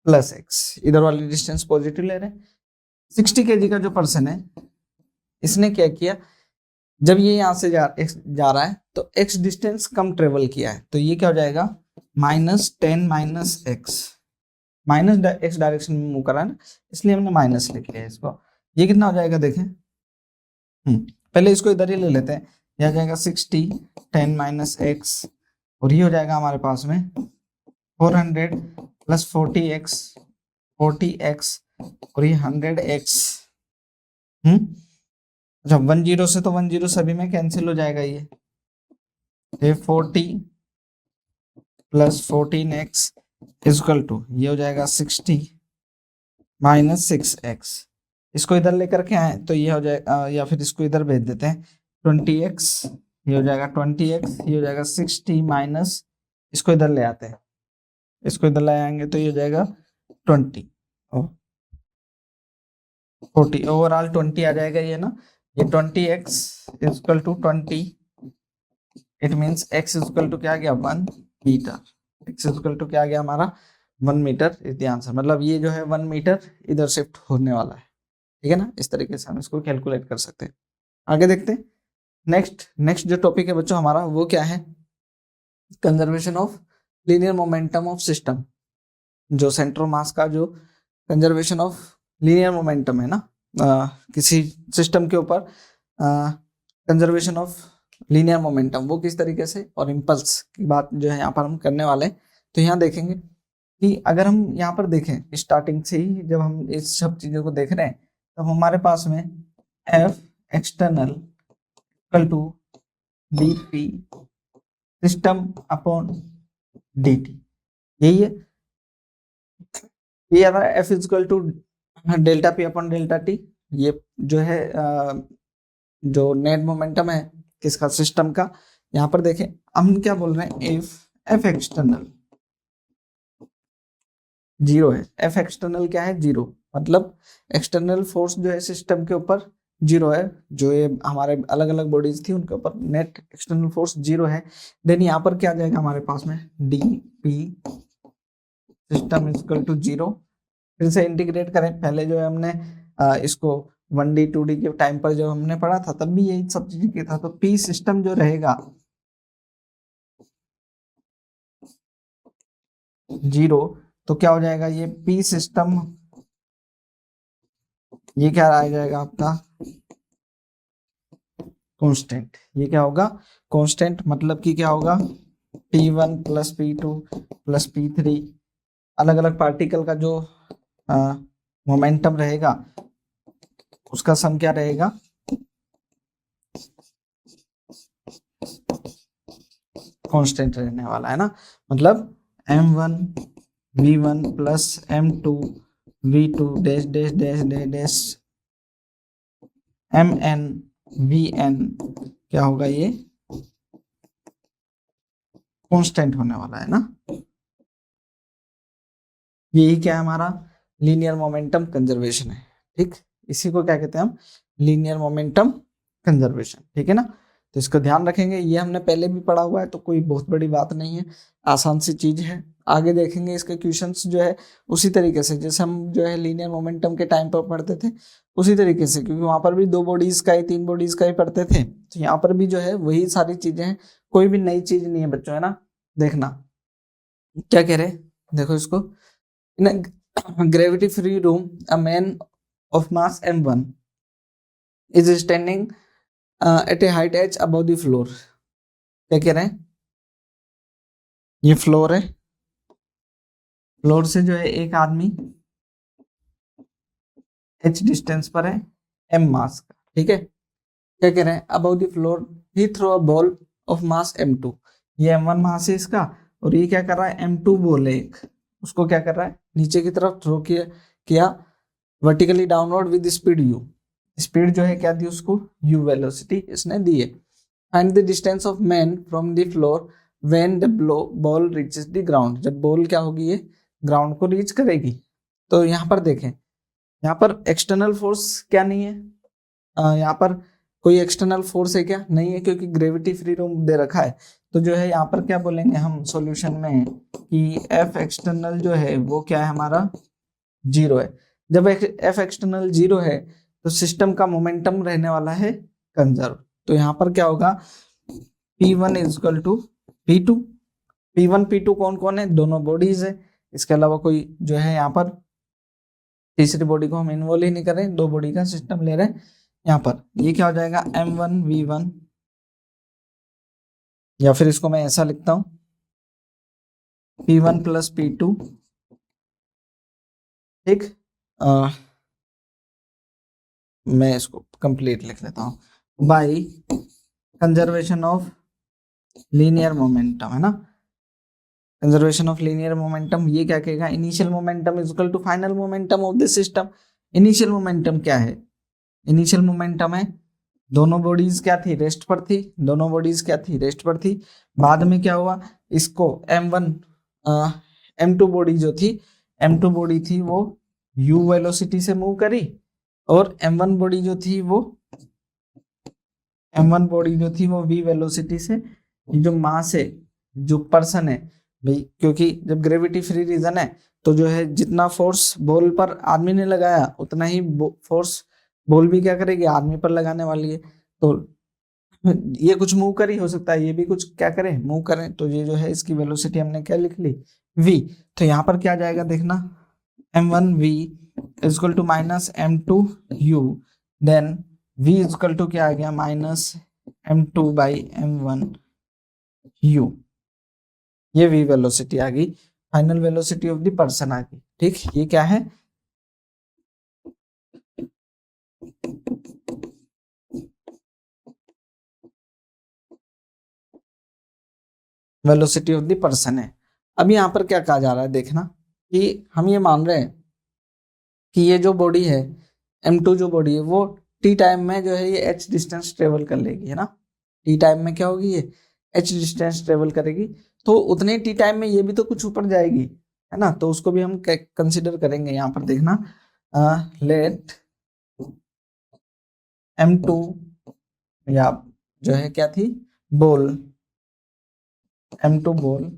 प्लस x, इधर वाली डिस्टेंस पॉजिटिव ले रहे हैं। 60 kg का जो पर्सन है इसने क्या किया, जब ये यहाँ से जा रहा है तो x डिस्टेंस कम ट्रेवल किया है, तो ये क्या हो जाएगा -10 minus x, minus x direction में मूव कर रहा है ना, इसलिए हमने माइनस लिख लिया इसको। ये कितना हो जाएगा देखें, पहले इसको इधर ही ले लेते हैं। यह आ जाएगा 60 10 माइनस एक्स, और ये हो जाएगा हमारे पास में 400 प्लस 40x और ये 100x। अच्छा 10 से तो 10 सभी में कैंसिल हो जाएगा। ये 40 प्लस 14x इजकल टू ये हो जाएगा 60 माइनस 6x। इसको इधर लेकर के आए तो ये हो जाएगा, या फिर इसको इधर भेज देते हैं 20x, ये हो जाएगा 20x, ये हो जाएगा 60 माइनस, इसको इधर ले आते हैं, इसको इधर ले आएंगे तो ये हो जाएगा 20 और 40, ओवरऑल 20 आ जाएगा ये ना। ये 20x equal to 20, it means x equal to क्या आ गया 1 मीटर, x इजकल टू क्या आ गया हमारा 1 मीटर इज द आंसर। मतलब ये जो है 1 मीटर इधर शिफ्ट होने वाला है, ठीक है ना। इस तरीके से हम इसको कैलकुलेट कर सकते हैं। आगे देखते हैं नेक्स्ट जो टॉपिक है बच्चों हमारा वो क्या है, conservation of linear momentum of system. जो सेंटर ऑफ मास का जो कंजर्वेशन ऑफ लीनियर मोमेंटम है ना, किसी सिस्टम के ऊपर कंजर्वेशन ऑफ लीनियर मोमेंटम वो किस तरीके से, और इम्पल्स की बात जो है यहाँ पर हम करने वाले हैं। तो यहाँ देखेंगे कि अगर हम यहाँ पर देखें स्टार्टिंग से ही जब हम इस सब चीजों को देख रहे हैं तो हमारे पास में F external equal to D P system upon D T, यही है। ये आता है F equal to delta P upon delta T. ये जो है जो नेट मोमेंटम है किसका, सिस्टम का। यहाँ पर देखें हम क्या बोल रहे हैं, एफ एक्सटर्नल 0 है। एफ एक्सटर्नल क्या है 0, मतलब एक्सटर्नल फोर्स जो है सिस्टम के ऊपर 0 है। जो ये हमारे अलग अलग बॉडीज थी उनके ऊपर नेट एक्सटर्नल फोर्स 0 है। देन यहाँ पर क्या आ जाएगा हमारे पास में D P system equal to 0। फिर से इंटीग्रेट करें, पहले जो है हमने इसको 1D 2D के टाइम पर जब हमने पढ़ा था तब भी यही सब चीजें किया था। तो पी सिस्टम जो रहेगा 0, तो क्या हो जाएगा ये पी सिस्टम, ये क्या आ जाएगा आपका कांस्टेंट। ये क्या होगा कांस्टेंट, मतलब कि क्या होगा P1 plus P2 plus P3, अलग अलग पार्टिकल का जो मोमेंटम रहेगा उसका सम क्या रहेगा कांस्टेंट रहने वाला है ना। मतलब m1 v1 plus m2 v2 dash dash dash dash dash mn vn क्या होगा ये कांस्टेंट होने वाला है ना। यही क्या है हमारा लीनियर मोमेंटम कंजर्वेशन है, ठीक। इसी को क्या कहते हैं हम लीनियर मोमेंटम कंजर्वेशन, ठीक है ना। तो इसको ध्यान रखेंगे, ये हमने पहले भी पढ़ा हुआ है तो कोई बहुत बड़ी बात नहीं है, आसान सी चीज है। आगे देखेंगे इसके क्वेश्चंस जो है उसी तरीके से जैसे हम जो है लीनियर मोमेंटम के टाइम पर पढ़ते थे उसी तरीके से, क्योंकि वहां पर भी 2 बॉडीज का ही 3 बॉडीज का ही पढ़ते थे। तो यहाँ पर भी जो है वही सारी चीजें हैं, कोई भी नई चीज नहीं है बच्चों, है ना। देखना क्या कह रहे, देखो इसको, इन gravity free room a man of mass m1 is standing at a height h above the floor। क्या कह रहे हैं, ये फ्लोर है, फ्लोर से जो है एक आदमी h डिस्टेंस पर है m मास का, ठीक है। क्या कह रहे हैं above the floor he throw a ball of mass m2, ये m1 मास है इसका, और ये क्या कर रहा है m2 बॉल है एक, उसको क्या कर रहा है नीचे की तरफ थ्रो किया vertically downward with speed u। Speed जो है क्या दी उसको u वेलोसिटी इसने दी है। Find the distance of man from the floor when the ball reaches the ground, जब बॉल क्या होगी ये ग्राउंड को रीच करेगी। तो यहाँ पर देखें, यहाँ पर एक्सटर्नल फोर्स क्या नहीं है, यहाँ पर कोई एक्सटर्नल फोर्स है क्या, नहीं है, क्योंकि ग्रेविटी फ्री रूम दे रखा है। तो जो है यहाँ पर क्या बोलेंगे हम सॉल्यूशन में कि एफ एक्सटर्नल जो है वो क्या है हमारा 0 है। जब एफ एक्सटर्नल 0 है तो सिस्टम का मोमेंटम रहने वाला है कंजर्व। तो यहाँ पर क्या होगा P1 is equal to P2, P1 P2 कौन कौन है, दोनों बॉडीज है, इसके अलावा कोई जो है यहाँ पर तीसरी बॉडी को हम इन्वॉल्व ही नहीं कर रहे, 2 बॉडी का सिस्टम ले रहे हैं यहाँ पर। ये क्या हो जाएगा M1V1, या फिर इसको मैं ऐसा लिखता हूं P1 प्लस P2, ठीक। मैं इसको कंप्लीट लिख लेता हूं by conservation of linear momentum, है ना। कंजर्वेशन ऑफ लीनियर मोमेंटम ये क्या कहेगा, initial momentum is equal to final momentum of the system. Initial momentum क्या है, इनिशियल मोमेंटम है दोनों बॉडीज क्या थी, रेस्ट पर थी, दोनों बॉडीज क्या थी, रेस्ट पर थी। बाद में क्या हुआ, इसको M2 बॉडी जो थी, M2 बॉडी थी वो u वेलोसिटी से मूव करी, और M1 बॉडी जो थी वो v वेलोसिटी से। जो मास है, जो पर्सन है भाई, क्योंकि जब ग्रेविटी फ्री रीजन है तो जो है जितना फोर्स बॉल पर आदमी ने लगाया उतना ही फोर्स बॉल भी क्या करेगी, आदमी पर लगाने वाली है। तो ये कुछ मूव करी, हो सकता है ये भी कुछ क्या करे, मूव करें। तो ये जो है इसकी वेलोसिटी हमने क्या लिख ली, v। तो यहाँ पर क्या जाएगा देखना, M1v is equal to minus M2u, then v is equal to क्या आ गया, माइनस M2 बाई M1u। ये v वेलोसिटी आ गई, final velocity of the person आ गई, ठीक। ये क्या है, वेलोसिटी ऑफ द पर्सन है। अब यहाँ पर क्या कहा जा रहा है देखना, कि हम ये मान रहे हैं कि ये जो बॉडी है M2 जो बॉडी है वो t टाइम में जो है ये h डिस्टेंस ट्रेवल कर लेगी, है ना। t टाइम में क्या होगी, ये h डिस्टेंस ट्रेवल करेगी, तो उतने t टाइम में ये भी तो कुछ ऊपर जाएगी, है ना। तो उसको भी हम कंसिडर करेंगे। यहाँ पर देखना, लेट M2 या जो है क्या थी, ball, M2 ball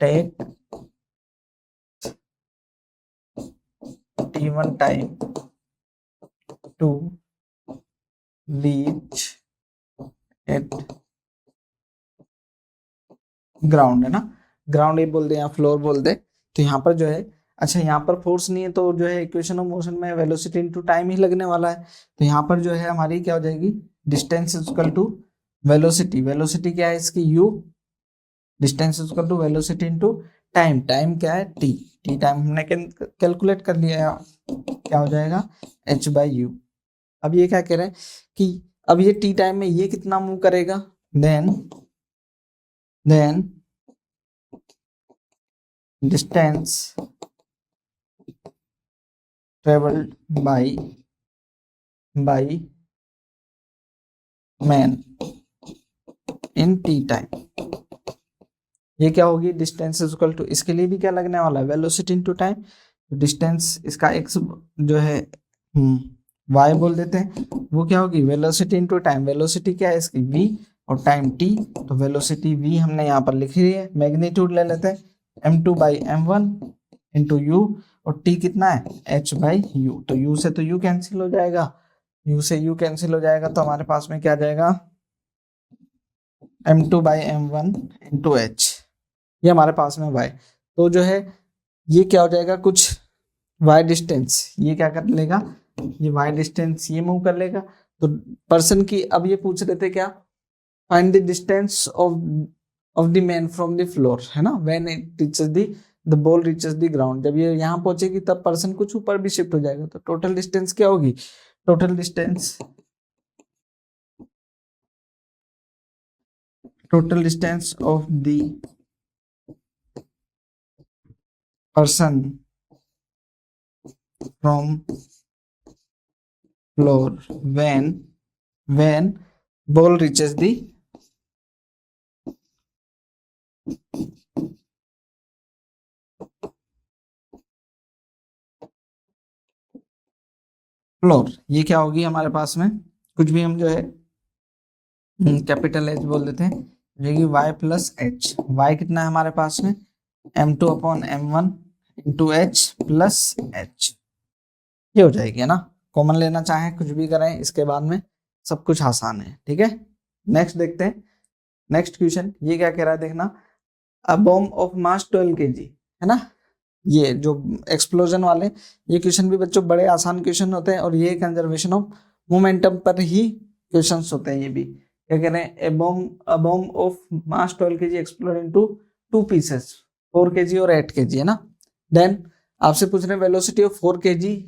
take t1 time to reach at ground, है ना। ग्राउंड ये बोल दे या फ्लोर बोल दे, तो यहाँ पर जो है, अच्छा यहाँ पर फोर्स नहीं है तो जो है इक्वेशन ऑफ मोशन में वेलोसिटी इनटू टाइम ही लगने वाला है। तो यहाँ पर जो है हमारी क्या हो जाएगी, distance is equal to velocity, velocity क्या है इसकी u, distance is equal to velocity into time, time क्या है t, t टाइम हमने कैलकुलेट कर लिया है, क्या हो जाएगा h बाई यू। अब ये क्या कह रहे हैं कि अब ये t टाइम में ये कितना मूव करेगा, then distance traveled by man in t time, ये क्या होगी, डिस्टेंस इज इक्वल टू, इसके लिए भी क्या लगने वाला है, वेलोसिटी इनटू टाइम। डिस्टेंस इसका x जो है y बोल देते हैं, वो क्या होगी, वेलोसिटी इनटू टाइम। वेलोसिटी क्या है इसकी v और टाइम t, तो वेलोसिटी v हमने यहाँ पर लिख ली है, मैग्नीट्यूड ले लेते हैं M2 by M1 into u, और t कितना है h बाई u। तो u से तो u कैंसिल हो जाएगा, u से u कैंसिल हो जाएगा, तो हमारे पास में क्या आ जाएगा, M2 by M1 into h, ये हमारे पास में y। तो जो है ये क्या हो जाएगा, कुछ y डिस्टेंस ये क्या कर लेगा, ये y डिस्टेंस ये मूव कर लेगा। तो पर्सन की, अब ये पूछ रहे थे क्या, find the distance of the man from the floor, है ना, when it reaches the ball reaches the ground. जब ये यहाँ पहुंचेगी तब पर्सन कुछ ऊपर भी शिफ्ट हो जाएगा, तो टोटल डिस्टेंस क्या होगी, total distance of the person from floor when ball reaches the floor, ये क्या होगी हमारे पास में, कुछ भी हम जो है कैपिटल H बोल देते हैं, जो y प्लस एच, y कितना है हमारे पास में M2 upon M1 into H plus H, ये हो जाएगी, है ना। कॉमन लेना चाहे कुछ भी करें इसके बाद में सब कुछ आसान है, ठीक है। नेक्स्ट देखते हैं, नेक्स्ट क्वेश्चन ये क्या कह रहा है देखना। A bomb of mass 12 kg, है ना। ये जो एक्सप्लोजन वाले ये क्वेश्चन भी बच्चों बड़े आसान क्वेश्चन होते हैं, और ये कंजर्वेशन ऑफ मोमेंटम पर ही क्वेश्चंस होते हैं। ये भी क्या कह रहे हैं, a bomb of mass 12 kg explode into 2 pieces, 4 kg और 8 kg, है ना। देन आपसे पूछ रहे हैं वेलोसिटी ऑफ 4 kg,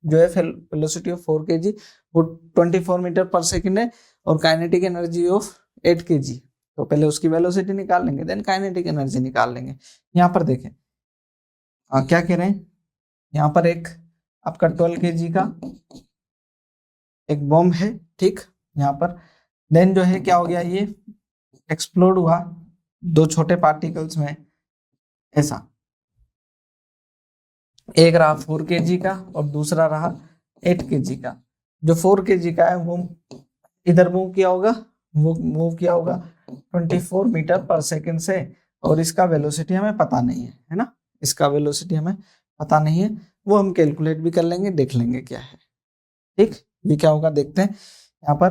जो है वेलोसिटी ऑफ 4 kg वो 24 मीटर पर सेकेंड है, और काइनेटिक एनर्जी ऑफ 8 kg। तो पहले उसकी वेलोसिटी निकाल लेंगे, देन काइनेटिक एनर्जी निकाल लेंगे। यहाँ पर देखें क्या कह रहे हैं, यहाँ पर एक आपका 12 kg का एक बॉम्ब है, ठीक। यहाँ पर देन जो है क्या हो गया, ये एक्सप्लोड हुआ 2 छोटे पार्टिकल्स में, ऐसा। एक रहा 4 kg का और दूसरा रहा 8 kg का। जो 4 kg का है वो इधर मूव किया होगा, वो मूव किया होगा 24 मीटर पर सेकंड से, और इसका वेलोसिटी हमें पता नहीं है ना। इसका वेलोसिटी हमें पता नहीं है, वो हम कैलकुलेट भी कर लेंगे, देख लेंगे क्या है, ठीक। ये क्या होगा देखते हैं यहाँ पर।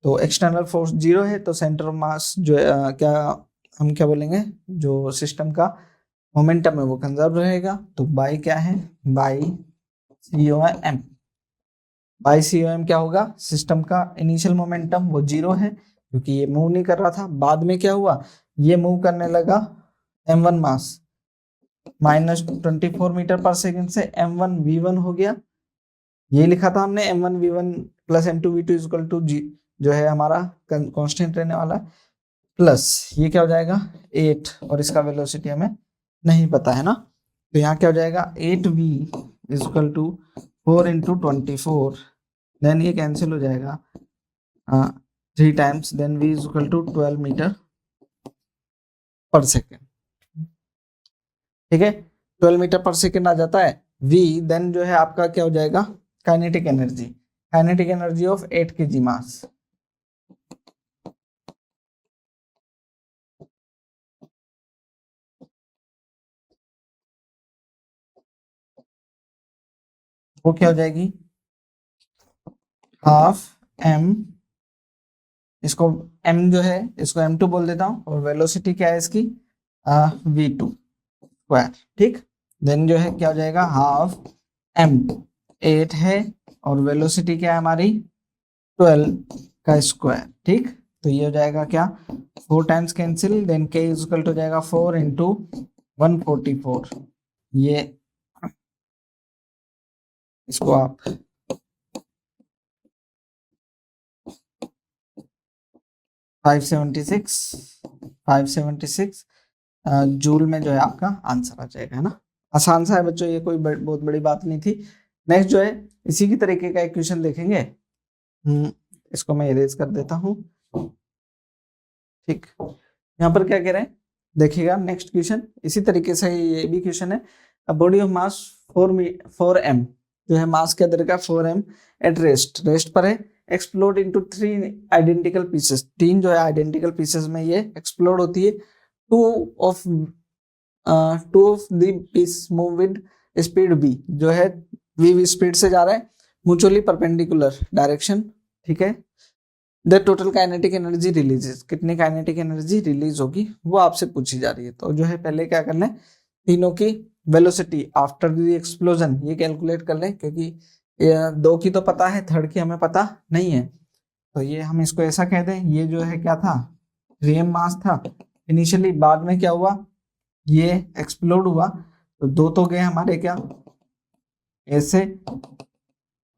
तो एक्सटर्नल फोर्स 0 है, तो सेंटर ऑफ मास जो क्या हम क्या बोलेंगे, जो सिस्टम का मोमेंटम है वो कंजर्व रहेगा। तो बाई क्या है, बाई COM। बाई COM क्या होगा, सिस्टम का इनिशियल मोमेंटम वो 0 है, क्योंकि ये मूव नहीं कर रहा था। बाद में क्या हुआ, ये मूव करने लगा M1 मास -24 मीटर पर सेकंड से M1 V1 हो गया। ये लिखा था हमने M1 V1 plus M2 V2 equal to G, जो है हमारा कांस्टेंट रहने वाला, प्लस ये क्या हो जाएगा 8, और इसका वेलोसिटी हमें नहीं पता है ना। तो यहाँ क्या हो जाएगा 8V इक्वल टू 4 इंटू 24, देन ये कैंसिल हो जाएगा 3 times, then V equal to 12 metre पर सेकेंड, ठीक है। 12 मीटर पर सेकेंड आ जाता है V। देन जो है आपका क्या हो जाएगा kinetic energy, kinetic energy of 8 kg मास। वो क्या हो जाएगी हाफ M, इसको M जो है इसको M2 बोल देता हूँ, और वेलोसिटी क्या है इसकी V2 स्क्वायर, ठीक। देन जो है क्या हो जाएगा हाफ M, 8 है, और वेलोसिटी क्या है हमारी 12 का स्क्वायर, ठीक। तो ये हो जाएगा क्या 4 times cancel, then K equal to जाएगा 4 इंटू 144। ये इसको आप 576 जूल में जो है आपका आंसर आ जाएगा, है ना। आसान सा है बच्चों, ये कोई बहुत बड़ी बात नहीं थी। नेक्स्ट जो है इसी की तरीके का एक क्वेश्चन देखेंगे। इसको मैं इरेज कर देता हूँ, ठीक। यहाँ पर क्या कह रहे हैं देखिएगा, नेक्स्ट क्वेश्चन इसी तरीके से ये भी क्वेश्चन है। बॉडी ऑफ मास 4m, जो है मास क्या दर 4m एट रेस्ट पर है, एक्सप्लोड इनटू 3 आइडेंटिकल पीसेस, 3 जो है आइडेंटिकल पीसेस में ये एक्सप्लोड होती है। Two of the piece move with speed v, जो है v स्पीड से जा रहा है म्यूचुअली परपेंडिकुलर डायरेक्शन, ठीक है। The total kinetic energy releases, कितनी काइनेटिक एनर्जी रिलीज होगी वो आपसे पूछी जा रही है। तो जो है पहले क्या करना है, तीनों की वेलोसिटी आफ्टर द एक्सप्लोजन ये कैलकुलेट कर लें, क्योंकि 2 की तो पता है, 3rd की हमें पता नहीं है। तो ये हम इसको ऐसा कह दें, ये जो है क्या था 3m मास था इनिशियली, बाद में क्या हुआ ये एक्सप्लोड हुआ, तो 2 तो गए हमारे क्या ऐसे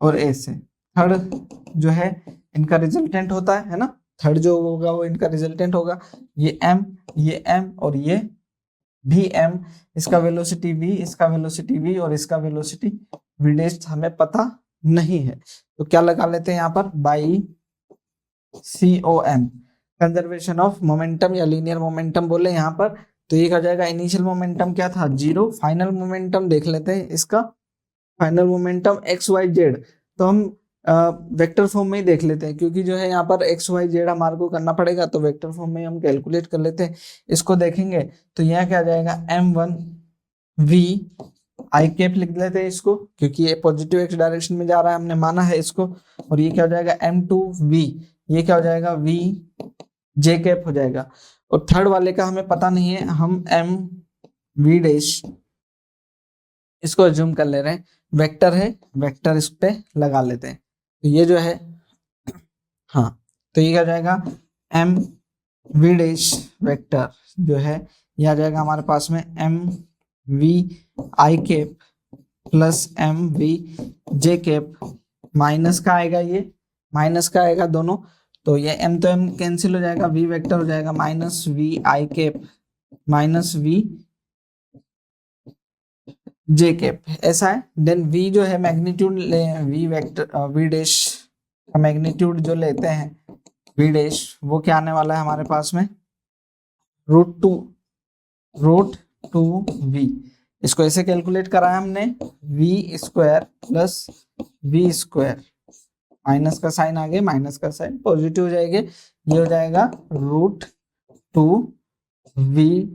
और ऐसे। 3rd जो है इनका रिजल्टेंट होता है ना, 3rd जो होगा वो इनका रिजल्टेंट होगा। ये m और ये भी m, इसका वेलोसिटी v, इसका वेलोसिटी v, और इसका वेलोसिटी v डैश हमें पता नहीं है। तो क्या लगा लेते हैं यहाँ पर by COM, conservation of momentum या लीनियर मोमेंटम बोले यहाँ पर। तो ये क्या जाएगा इनिशियल मोमेंटम क्या था 0, फाइनल मोमेंटम देख लेते हैं इसका, फाइनल मोमेंटम XYZ। तो हम वेक्टर फॉर्म में ही देख लेते हैं, क्योंकि जो है यहाँ पर XYZ हमारे को करना पड़ेगा, तो वेक्टर फॉर्म में हम कैलकुलेट कर लेते हैं। इसको देखेंगे तो यहाँ क्या जाएगा M1V आई कैप लिख लेते हैं इसको, क्योंकि ये पॉजिटिव एक्स डायरेक्शन में जा रहा है, हमने माना है इसको। और ये क्या हो जाएगा M2V, ये क्या हो जाएगा V J कैप हो जाएगा। और थर्ड वाले का हमें पता नहीं है, हम MV डैश इसको अज्यूम कर ले रहे हैं, वेक्टर है, वेक्टर इस पे लगा लेते हैं। तो ये जो है, हाँ, तो ये क्या हो जाएगा MV डैश वेक्टर जो है ये आ जाएगा हमारे पास में MV I cap plus MV J cap, minus का आएगा, ये माइनस का आएगा दोनों, तो ये M तो M कैंसिल हो जाएगा, V वेक्टर हो जाएगा minus V I cap minus V J cap, ऐसा है। देन V जो है मैग्नीट्यूड ले, V वेक्टर V डैश का मैग्नीट्यूड जो लेते हैं V डैश, वो क्या आने वाला है हमारे पास में √2V। इसको ऐसे कैलकुलेट करा है हमने, V square plus V square, minus का साइन आ गया, माइनस का साइन पॉजिटिव हो जाएगा, ये हो जाएगा √2V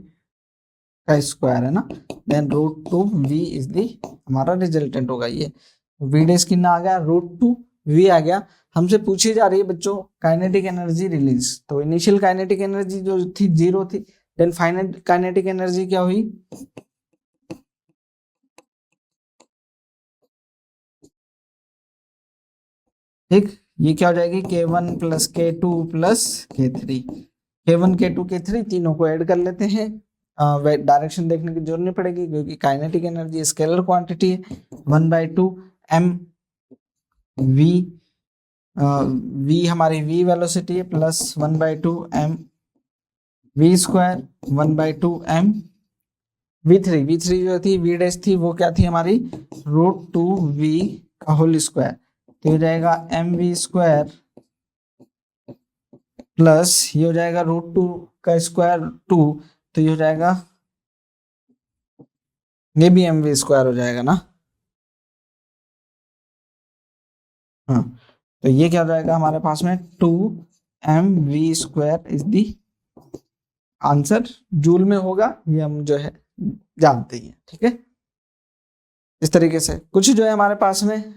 का स्क्वायर है ना। देन √2V इज दी हमारा रिजल्टेंट होगा। ये V डैश कितना आ गया, √2V आ गया। हमसे पूछी जा रही है बच्चों काइनेटिक एनर्जी रिलीज, तो इनिशियल काइनेटिक एनर्जी जो थी 0 थी, देन फाइनल काइनेटिक एनर्जी क्या हुई, ठीक, ये क्या हो जाएगी K1 plus K2 plus K3, K1 K2 K3 तीनों को ऐड कर लेते हैं। डायरेक्शन देखने की जरूरत नहीं पड़ेगी, क्योंकि काइनेटिक एनर्जी स्केलर क्वांटिटी है। 1/2 mv, v हमारी v वेलोसिटी है, plus 1/2 mv square 1/2 m v3 जो थी v डैश थी, वो क्या थी हमारी √2v का होल स्क्वायर, तो हो जाएगा mv स्क्वायर प्लस ये हो जाएगा √2 का स्क्वायर 2, तो ये हो जाएगा, ये भी mv स्क्वायर हो जाएगा ना, हाँ, तो ये क्या हो जाएगा हमारे पास में 2mv square is the answer. Joule में होगा ये हम जो है जानते हैं, ठीक है। इस तरीके से कुछ जो है हमारे पास में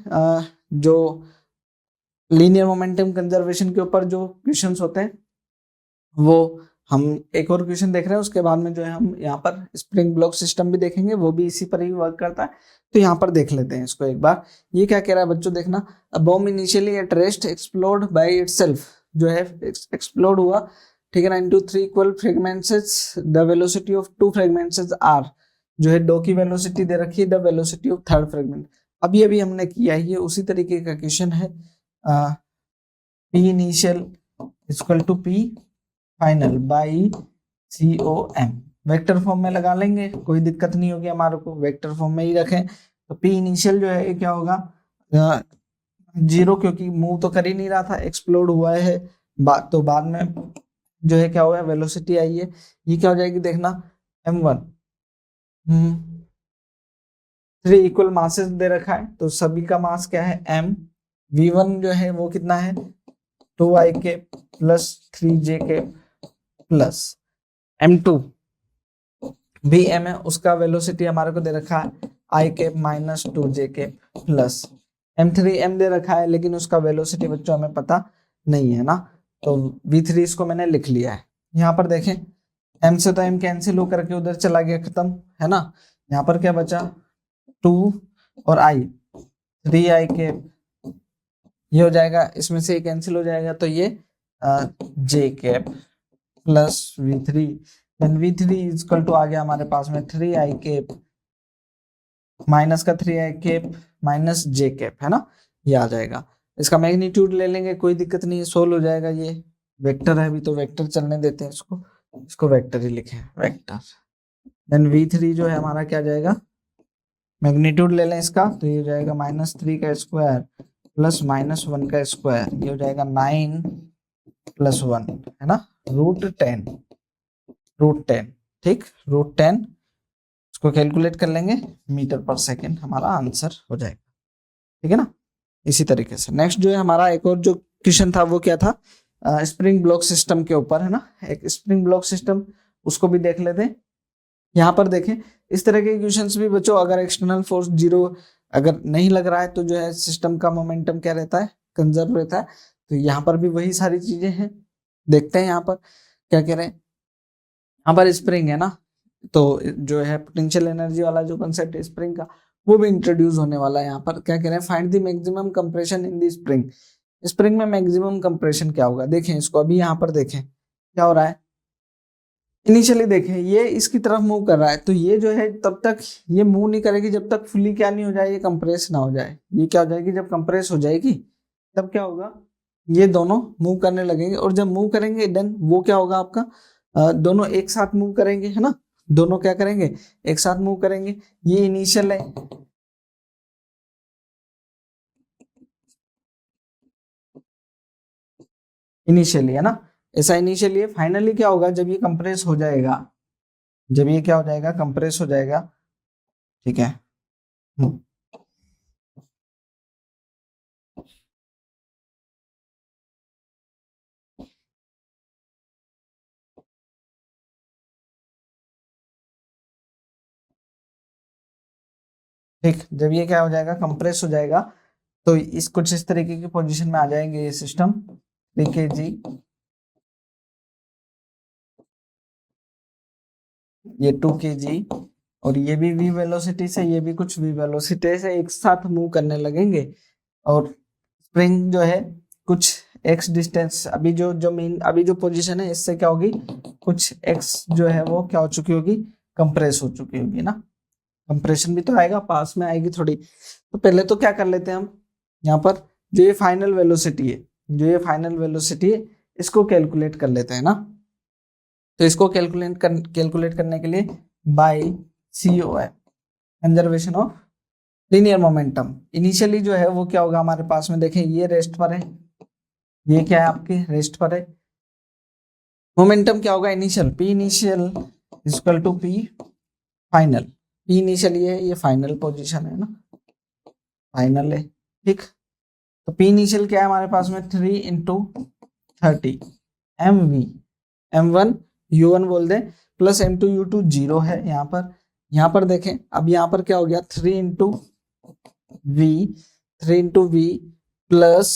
जो लीनियर मोमेंटम कंजर्वेशन के ऊपर जो क्वेश्चंस होते हैं, वो हम एक और क्वेश्चन देख रहे हैं, उसके बाद में जो है हम यहाँ पर स्प्रिंग ब्लॉक सिस्टम भी देखेंगे, वो भी इसी पर ही वर्क करता है। तो यहाँ पर देख लेते हैं इसको एक बार। ये क्या कह रहा है बच्चों, देखना, a bomb initially at rest explode by itself, जो है एक्सप्लोड हुआ, ठीक है ना, into 3 equal fragments, the velocity of 2 fragments are, जो है 2 की वेलोसिटी दे रखी है, the velocity of third fragment. अब ये भी हमने किया है, ये उसी तरीके का क्वेश्चन है। P initial equal to P final by COM, vector form में लगा लेंगे, कोई दिक्कत नहीं होगी हमारे को, वेक्टर फॉर्म में ही रखें। तो पी इनिशियल जो है क्या होगा 0, क्योंकि मूव तो कर ही नहीं रहा था, एक्सप्लोड हुआ है, तो बाद में जो है क्या हुआ, वेलोसिटी आई है, ये क्या हो जाएगी देखना, m1, 3 इक्वल मासेस दे रखा है, तो सभी का मास क्या है m, v1 जो है वो कितना है 2i के प्लस 3j के प्लस m2 भी m है, उसका वेलोसिटी हमारे को दे रखा है i के माइनस 2j के प्लस m3 m दे रखा है, लेकिन उसका वेलोसिटी बच्चों हमें पता नहीं है ना, तो v3 इसको मैंने लिख लिया है। यहाँ पर देखें m से तो m कैंसिल होकर के उधर चला गया, खत्म है ना। यहाँ पर क्या बचा 2 और i 3i के, ये हो जाएगा, इसमें से कैंसिल हो जाएगा, तो ये j cap plus v3, then v3 equal to आ गया हमारे पास में 3i कैप माइनस का 3i cap minus j cap, है ना, ये आ जाएगा। इसका मैग्नीट्यूड ले लेंगे, कोई दिक्कत नहीं है, सोल्व हो जाएगा। ये वेक्टर है, अभी तो वेक्टर चलने देते हैं इसको वेक्टर ही लिखें, वेक्टर। देन v3 जो है हमारा क्या जाएगा, मैग्नीट्यूड ले लें इसका, तो ये हो जाएगा -3 का स्क्वायर प्लस -1 का स्क्वायर, ये हो जाएगा 9 + 1, है ना, √10, ठीक, √10, इसको कैलकुलेट कर लेंगे, मीटर पर सेकेंड हमारा आंसर हो जाएगा, ठीक है ना। इसी तरीके से नेक्स्ट जो है हमारा एक और जो क्वेश्चन था वो क्या था, स्प्रिंग ब्लॉक सिस्टम के ऊपर, है ना, एक स्प्रिंग ब्लॉक सिस्टम, उसको भी देख लेते हैं। यहाँ पर देखें इस तरह के क्वेश्चंस भी बच्चों, अगर एक्सटर्नल फोर्स जीरो अगर नहीं लग रहा है तो जो है सिस्टम का मोमेंटम क्या रहता है, कंजर्व रहता है। तो यहाँ पर भी वही सारी चीजें हैं। देखते हैं यहाँ पर क्या कह रहे हैं। यहाँ पर स्प्रिंग है ना, तो जो है पोटेंशियल एनर्जी वाला जो कंसेप्ट है स्प्रिंग का, वो भी इंट्रोड्यूस होने वाला है। यहाँ पर क्या कह रहे हैं, find the maximum compression in the spring. Spring में मैक्सिमम कंप्रेशन क्या होगा, देखें इसको। अभी यहाँ पर देखें क्या हो रहा है, इनिशियली देखें ये इसकी तरफ मूव कर रहा है, तो ये जो है तब तक ये मूव नहीं करेगी जब तक फुली क्या नहीं हो जाए, ये कंप्रेस ना हो जाए। ये क्या हो जाएगी, जब कंप्रेस हो जाएगी तब क्या होगा, ये दोनों मूव करने लगेंगे, और जब मूव करेंगे देन वो क्या होगा आपका, दोनों एक साथ मूव करेंगे, है ना। दोनों क्या करेंगे, एक साथ मूव करेंगे। ये इनिशियल है, इनिशियली है ना, ऐसा इनिशियली है। फाइनली क्या होगा, जब ये कंप्रेस हो जाएगा, जब ये क्या हो जाएगा, कंप्रेस हो जाएगा, ठीक है। ठीक, जब ये क्या हो जाएगा, कंप्रेस हो जाएगा, तो इस कुछ इस तरीके की पोजीशन में आ जाएंगे ये सिस्टम 3 kg, ये 2 kg, और ये भी v वेलोसिटी से, ये भी कुछ v वेलोसिटी से एक साथ मूव करने लगेंगे। और स्प्रिंग जो है कुछ x डिस्टेंस, अभी जो मेन अभी जो पोजीशन है इससे क्या होगी, कुछ x जो है वो क्या हो चुकी होगी, कंप्रेस हो चुकी होगी ना। कंप्रेशन भी तो आएगा, पास में आएगी थोड़ी। तो पहले तो क्या कर लेते हैं हम, यहाँ पर जो ये फाइनल वेलोसिटी है, जो ये फाइनल वेलोसिटी है इसको कैलकुलेट कर लेते हैं ना। तो इसको कैलकुलेट करने के लिए by COM, conservation of linear momentum. Initially जो है वो क्या होगा हमारे पास में, देखें ये रेस्ट पर है, ये क्या है आपके रेस्ट पर है। मोमेंटम क्या होगा, initial P initial equal to P final. P initial ये फाइनल पोजीशन है ना, फाइनल है, ठीक। तो P इनिशियल क्या है हमारे पास में, 3 इंटू 30 MV, M1 U1 बोल दें, प्लस M2 U2 0 है यहाँ पर देखें। अब यहाँ पर क्या हो गया, 3 into V, 3 into V plus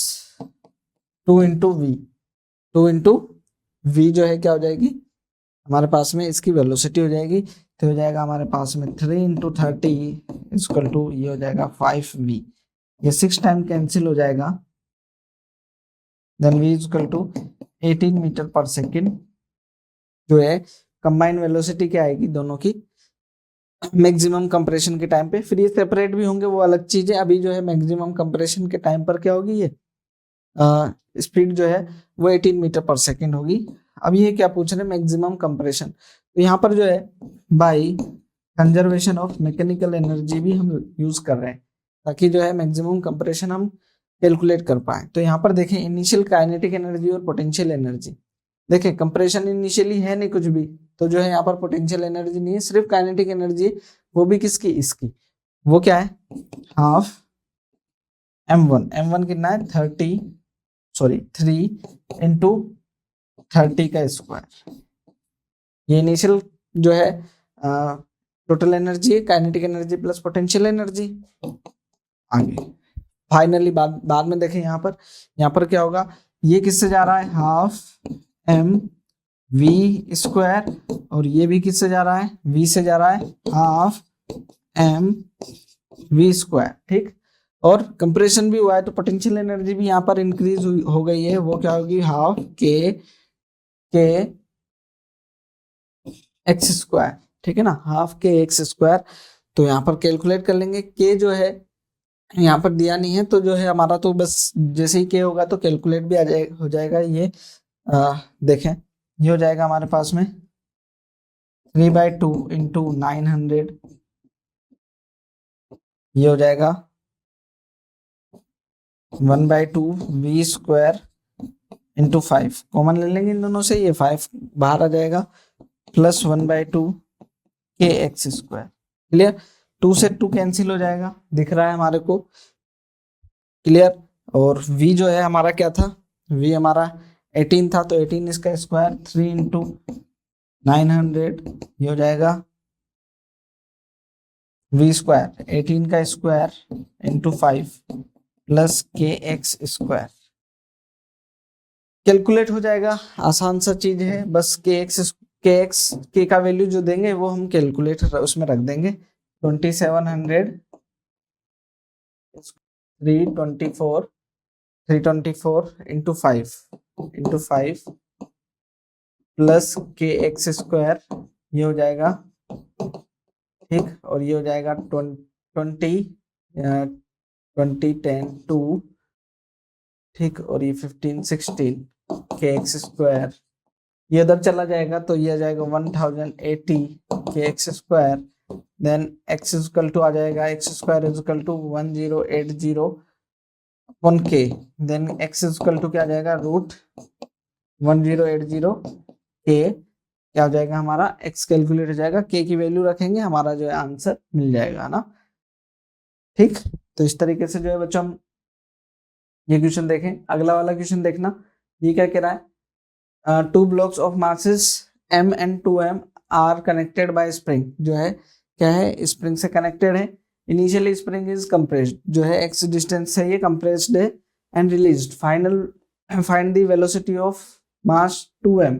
2 into V, 2 into V जो है क्या हो जाएगी हमारे पास में, इसकी वेलोसिटी हो जाएगी। तो हो जाएगा हमारे पास में 3 इंटू 30 इक्वल टू, ये हो जाएगा 5V, ये 6 टाइम कैंसिल हो जाएगा। Then V equal to 18 metre पर सेकेंड जो है कंबाइंड वेलोसिटी क्या आएगी दोनों की मैक्सिमम कंप्रेशन के टाइम पे। फिर ये सेपरेट भी होंगे वो अलग चीज है। अभी जो है मैक्सिमम कंप्रेशन के टाइम पर क्या होगी, ये स्पीड जो है वो 18 मीटर पर सेकेंड होगी। अब ये क्या पूछ रहे हैं, मैक्सिमम कंप्रेशन। तो यहाँ पर जो है by conservation of mechanical energy भी हम यूज कर रहे हैं, ताकि जो है मैक्सिमम कंप्रेशन हम कैलकुलेट कर पाए। तो यहाँ पर देखें इनिशियल काइनेटिक एनर्जी और पोटेंशियल एनर्जी, देखें कंप्रेशन इनिशियली है नहीं कुछ भी, तो जो है यहाँ पर पोटेंशियल एनर्जी नहीं है, सिर्फ काइनेटिक एनर्जी है। वो भी किसकी, इसकी। वो क्या है, हाफ M1 कितना है 3 इंटू 30 का स्क्वायर। ये इनिशियल जो है टोटल एनर्जी है, kinetic energy plus potential energy. आगे फाइनली बाद में देखें यहाँ पर क्या होगा, ये किससे जा रहा है, हाफ MV स्क्वायर, और ये भी किससे जा रहा है, V से जा रहा है, हाफ MV स्क्वायर, ठीक। और कंप्रेशन भी हुआ है तो पोटेंशियल एनर्जी भी यहाँ पर इंक्रीज हो गई है, वो क्या होगी, हाफ के एक्स स्क्वायर, ठीक है ना, हाफ के एक्स स्क्वायर। तो यहाँ पर कैलकुलेट कर लेंगे, के जो है यहाँ पर दिया नहीं है, तो जो है हमारा तो बस जैसे ही के होगा तो कैलकुलेट भी हो जाएगा। ये देखें ये हो जाएगा हमारे पास में 3/2 इंटू 900, ये हो जाएगा 1/2 V स्क्वायर इंटू 5, कॉमन ले लेंगे इन दोनों से, ये 5 बाहर आ जाएगा, plus 1/2 K x square. Clear, 2 से 2 कैंसिल हो जाएगा, दिख रहा है हमारे को, क्लियर। और V जो है हमारा क्या था, V हमारा 18 था, तो 18 इसका स्क्वायर 3 इंटू 900, ये हो जाएगा वी स्क्वायर 18 का स्क्वायर इंटू 5 प्लस के एक्स स्क्वायर कैलकुलेट हो जाएगा। आसान सा चीज है, बस के का वैल्यू जो देंगे वो हम कैलकुलेटर उसमें रख देंगे। 2700 324 इंटू 5 प्लस के एक्स स्क्वायर, ये हो जाएगा ठीक, और ये हो जाएगा 20 10 2 ठीक, और ये 15 16 के एक्स स्क्वायर, ये उधर चला जाएगा तो ये आ जाएगा 1080 के x square, then x equal to आ जाएगा एक्स स्क्वायर इक्वल टू 1080 1 के, देन एक्स इक्वल टू क्या आ जाएगा रूट 1080 के, क्या हो जाएगा हमारा एक्स कैलकुलेट हो जाएगा, के की वैल्यू रखेंगे, हमारा जो है आंसर मिल जाएगा ना। ठीक, तो इस तरीके से जो है बच्चों हम ये क्वेश्चन देखें। अगला वाला क्वेश्चन देखना, ये क्या कह रहा है, 2 blocks of masses m and 2m are connected by spring, जो है क्या है स्प्रिंग से कनेक्टेड है। इनिशियली स्प्रिंग इज कंप्रेस्ड, जो है x डिस्टेंस से ये कंप्रेस्ड है, and released find the velocity of mass 2m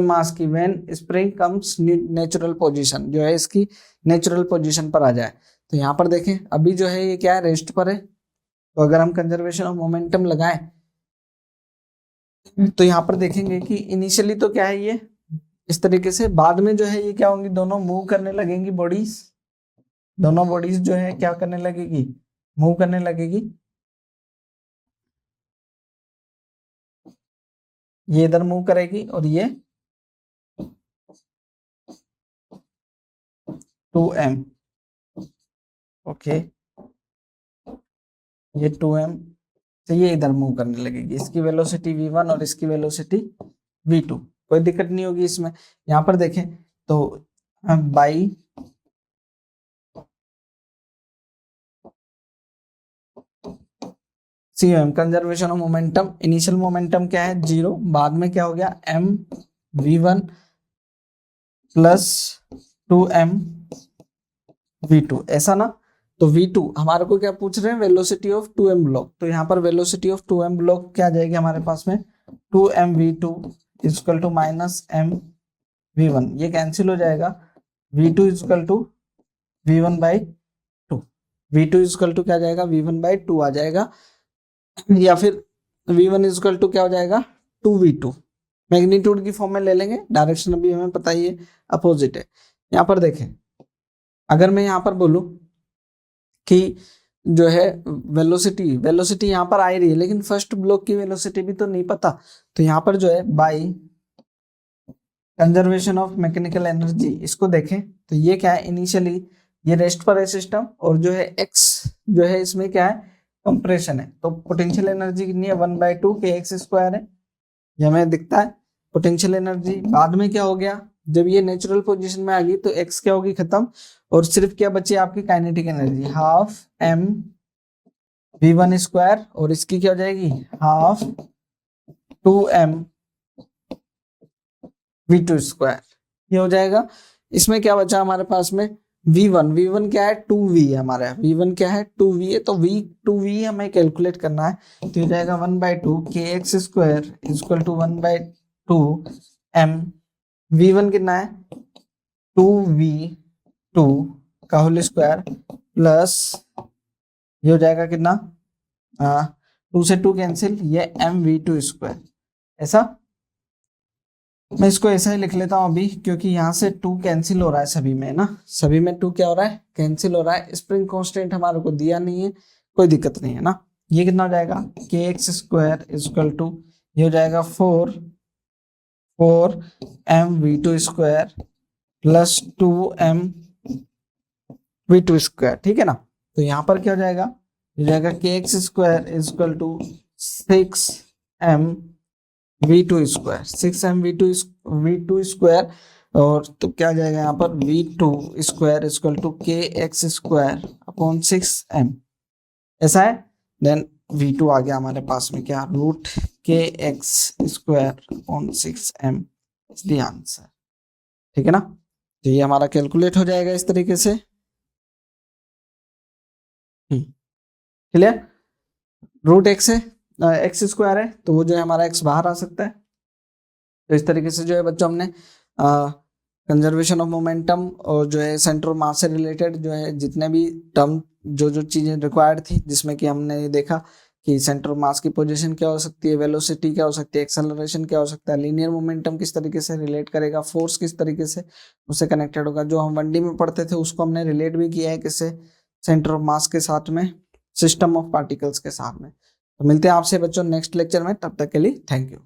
मास की when spring comes natural position, जो है इसकी नेचुरल पोजीशन पर आ जाए। तो यहाँ पर देखें अभी जो है ये क्या है रेस्ट पर है, तो अगर हम कंजर्वेशन ऑफ मोमेंटम लगाएं तो यहाँ पर देखेंगे कि इनिशियली तो क्या है ये इस तरीके से, बाद में जो है ये क्या होंगी दोनों मूव करने लगेंगी बॉडीज, दोनों बॉडीज जो है क्या करने लगेगी मूव करने लगेगी। ये इधर मूव करेगी और ये 2m ओके, ये 2m तो ये इधर मूव करने लगेगी, इसकी वेलोसिटी v1 और इसकी वेलोसिटी v2, कोई दिक्कत नहीं होगी इसमें। यहाँ पर देखें तो by CM conservation of momentum, initial momentum क्या है 0, बाद में क्या हो गया m v1 plus 2m v2, ऐसा ना। तो v2 हमारे को क्या पूछ रहे हैं वेलोसिटी ऑफ 2m ब्लॉक, तो यहाँ पर वेलोसिटी ऑफ 2m ब्लॉक क्या आ जाएगी हमारे पास में 2m v2 equal to minus m v1, ये कैंसिल हो जाएगा, v2 equal to v1 by 2, v2 equal to क्या आ जाएगा v1 बाई 2 आ जाएगा, या फिर v1 इक्वल टू क्या हो जाएगा 2v2, मैग्नीट्यूड की फॉर्म में ले लेंगे, डायरेक्शन अभी हमें पता ही है अपोजिट है। यहाँ पर देखें अगर मैं यहाँ पर बोलूं कि जो है वेलोसिटी यहाँ पर आ रही है, लेकिन फर्स्ट ब्लॉक की वेलोसिटी भी तो नहीं पता, तो यहाँ पर जो है by conservation of mechanical energy इसको देखें तो ये क्या है इनिशियली ये रेस्ट पर है सिस्टम, और जो है एक्स जो है इसमें क्या है कंप्रेशन है, तो पोटेंशियल एनर्जी कितनी है 1/2 के एक्स स्क्वायर है, ये हमें दिखता है पोटेंशियल एनर्जी। बाद में क्या हो गया जब ये नेचुरल पोजीशन में आ गई तो एक्स क्या होगी खत्म, और सिर्फ क्या बची आपकी kinetic energy half m v1 square, और इसकी क्या हो जाएगी हाफ 2m v2 स्क्वायर, ये हो जाएगा। इसमें क्या बचा हमारे पास में v1 क्या है 2v है हमारा, v1 क्या है 2v है, तो 2v हमें कैलकुलेट करना है, तो हो जाएगा 1/2 K x square equal to 1/2 m, v1 कितना है 2v2 का होल स्क्वायर प्लस ये हो जाएगा कितना 2 से 2 कैंसिल, ये mv2 स्क्वायर, ऐसा मैं इसको ऐसा ही लिख लेता हूं अभी, क्योंकि यहाँ से 2 कैंसिल हो रहा है सभी में ना, सभी में 2 क्या हो रहा है कैंसिल हो रहा है, स्प्रिंग कांस्टेंट हमारे को दिया नहीं है, कोई दिक्कत नहीं है ना। ये कितना हो जाएगा K x square equal to ये हो जाएगा 4 mv2 square plus 2m v2 square, ठीक है ना। तो यहाँ पर क्या हो जाएगा K x square equal to 6m v2 square 6m v2 square, और तो क्या आ जाएगा यहाँ पर v2 square equal to K x square upon 6m, ऐसा है। देन v2 आ गया हमारे पास में क्या रूट के x square upon 6m is the answer, ठीक है ना। तो ये हमारा कैलकुलेट हो जाएगा इस तरीके से। क्लियर। रूट एक्स है, एक्स स्क्वायर है, तो वो जो है हमारा एक्स बाहर आ सकता है। तो इस तरीके से जो है बच्चों हमने कंजर्वेशन ऑफ मोमेंटम और जो है सेंटर ऑफ मास से रिलेटेड जो है जितने भी टर्म जो चीजें रिक्वायर्ड थी, जिसमें कि हमने ये देखा कि सेंटर ऑफ मास की पोजीशन क्या हो सकती है, वेलोसिटी क्या हो सकती है, एक्सेलरेशन क्या हो सकता है, लीनियर मोमेंटम किस तरीके से रिलेट करेगा, फोर्स किस तरीके से उससे कनेक्टेड होगा। जो हम 1D में पढ़ते थे उसको हमने रिलेट भी किया है किससे, सेंटर ऑफ मास के साथ में, सिस्टम ऑफ पार्टिकल्स के साथ में। तो मिलते हैं आपसे बच्चों नेक्स्ट लेक्चर में, तब तक के लिए थैंक यू।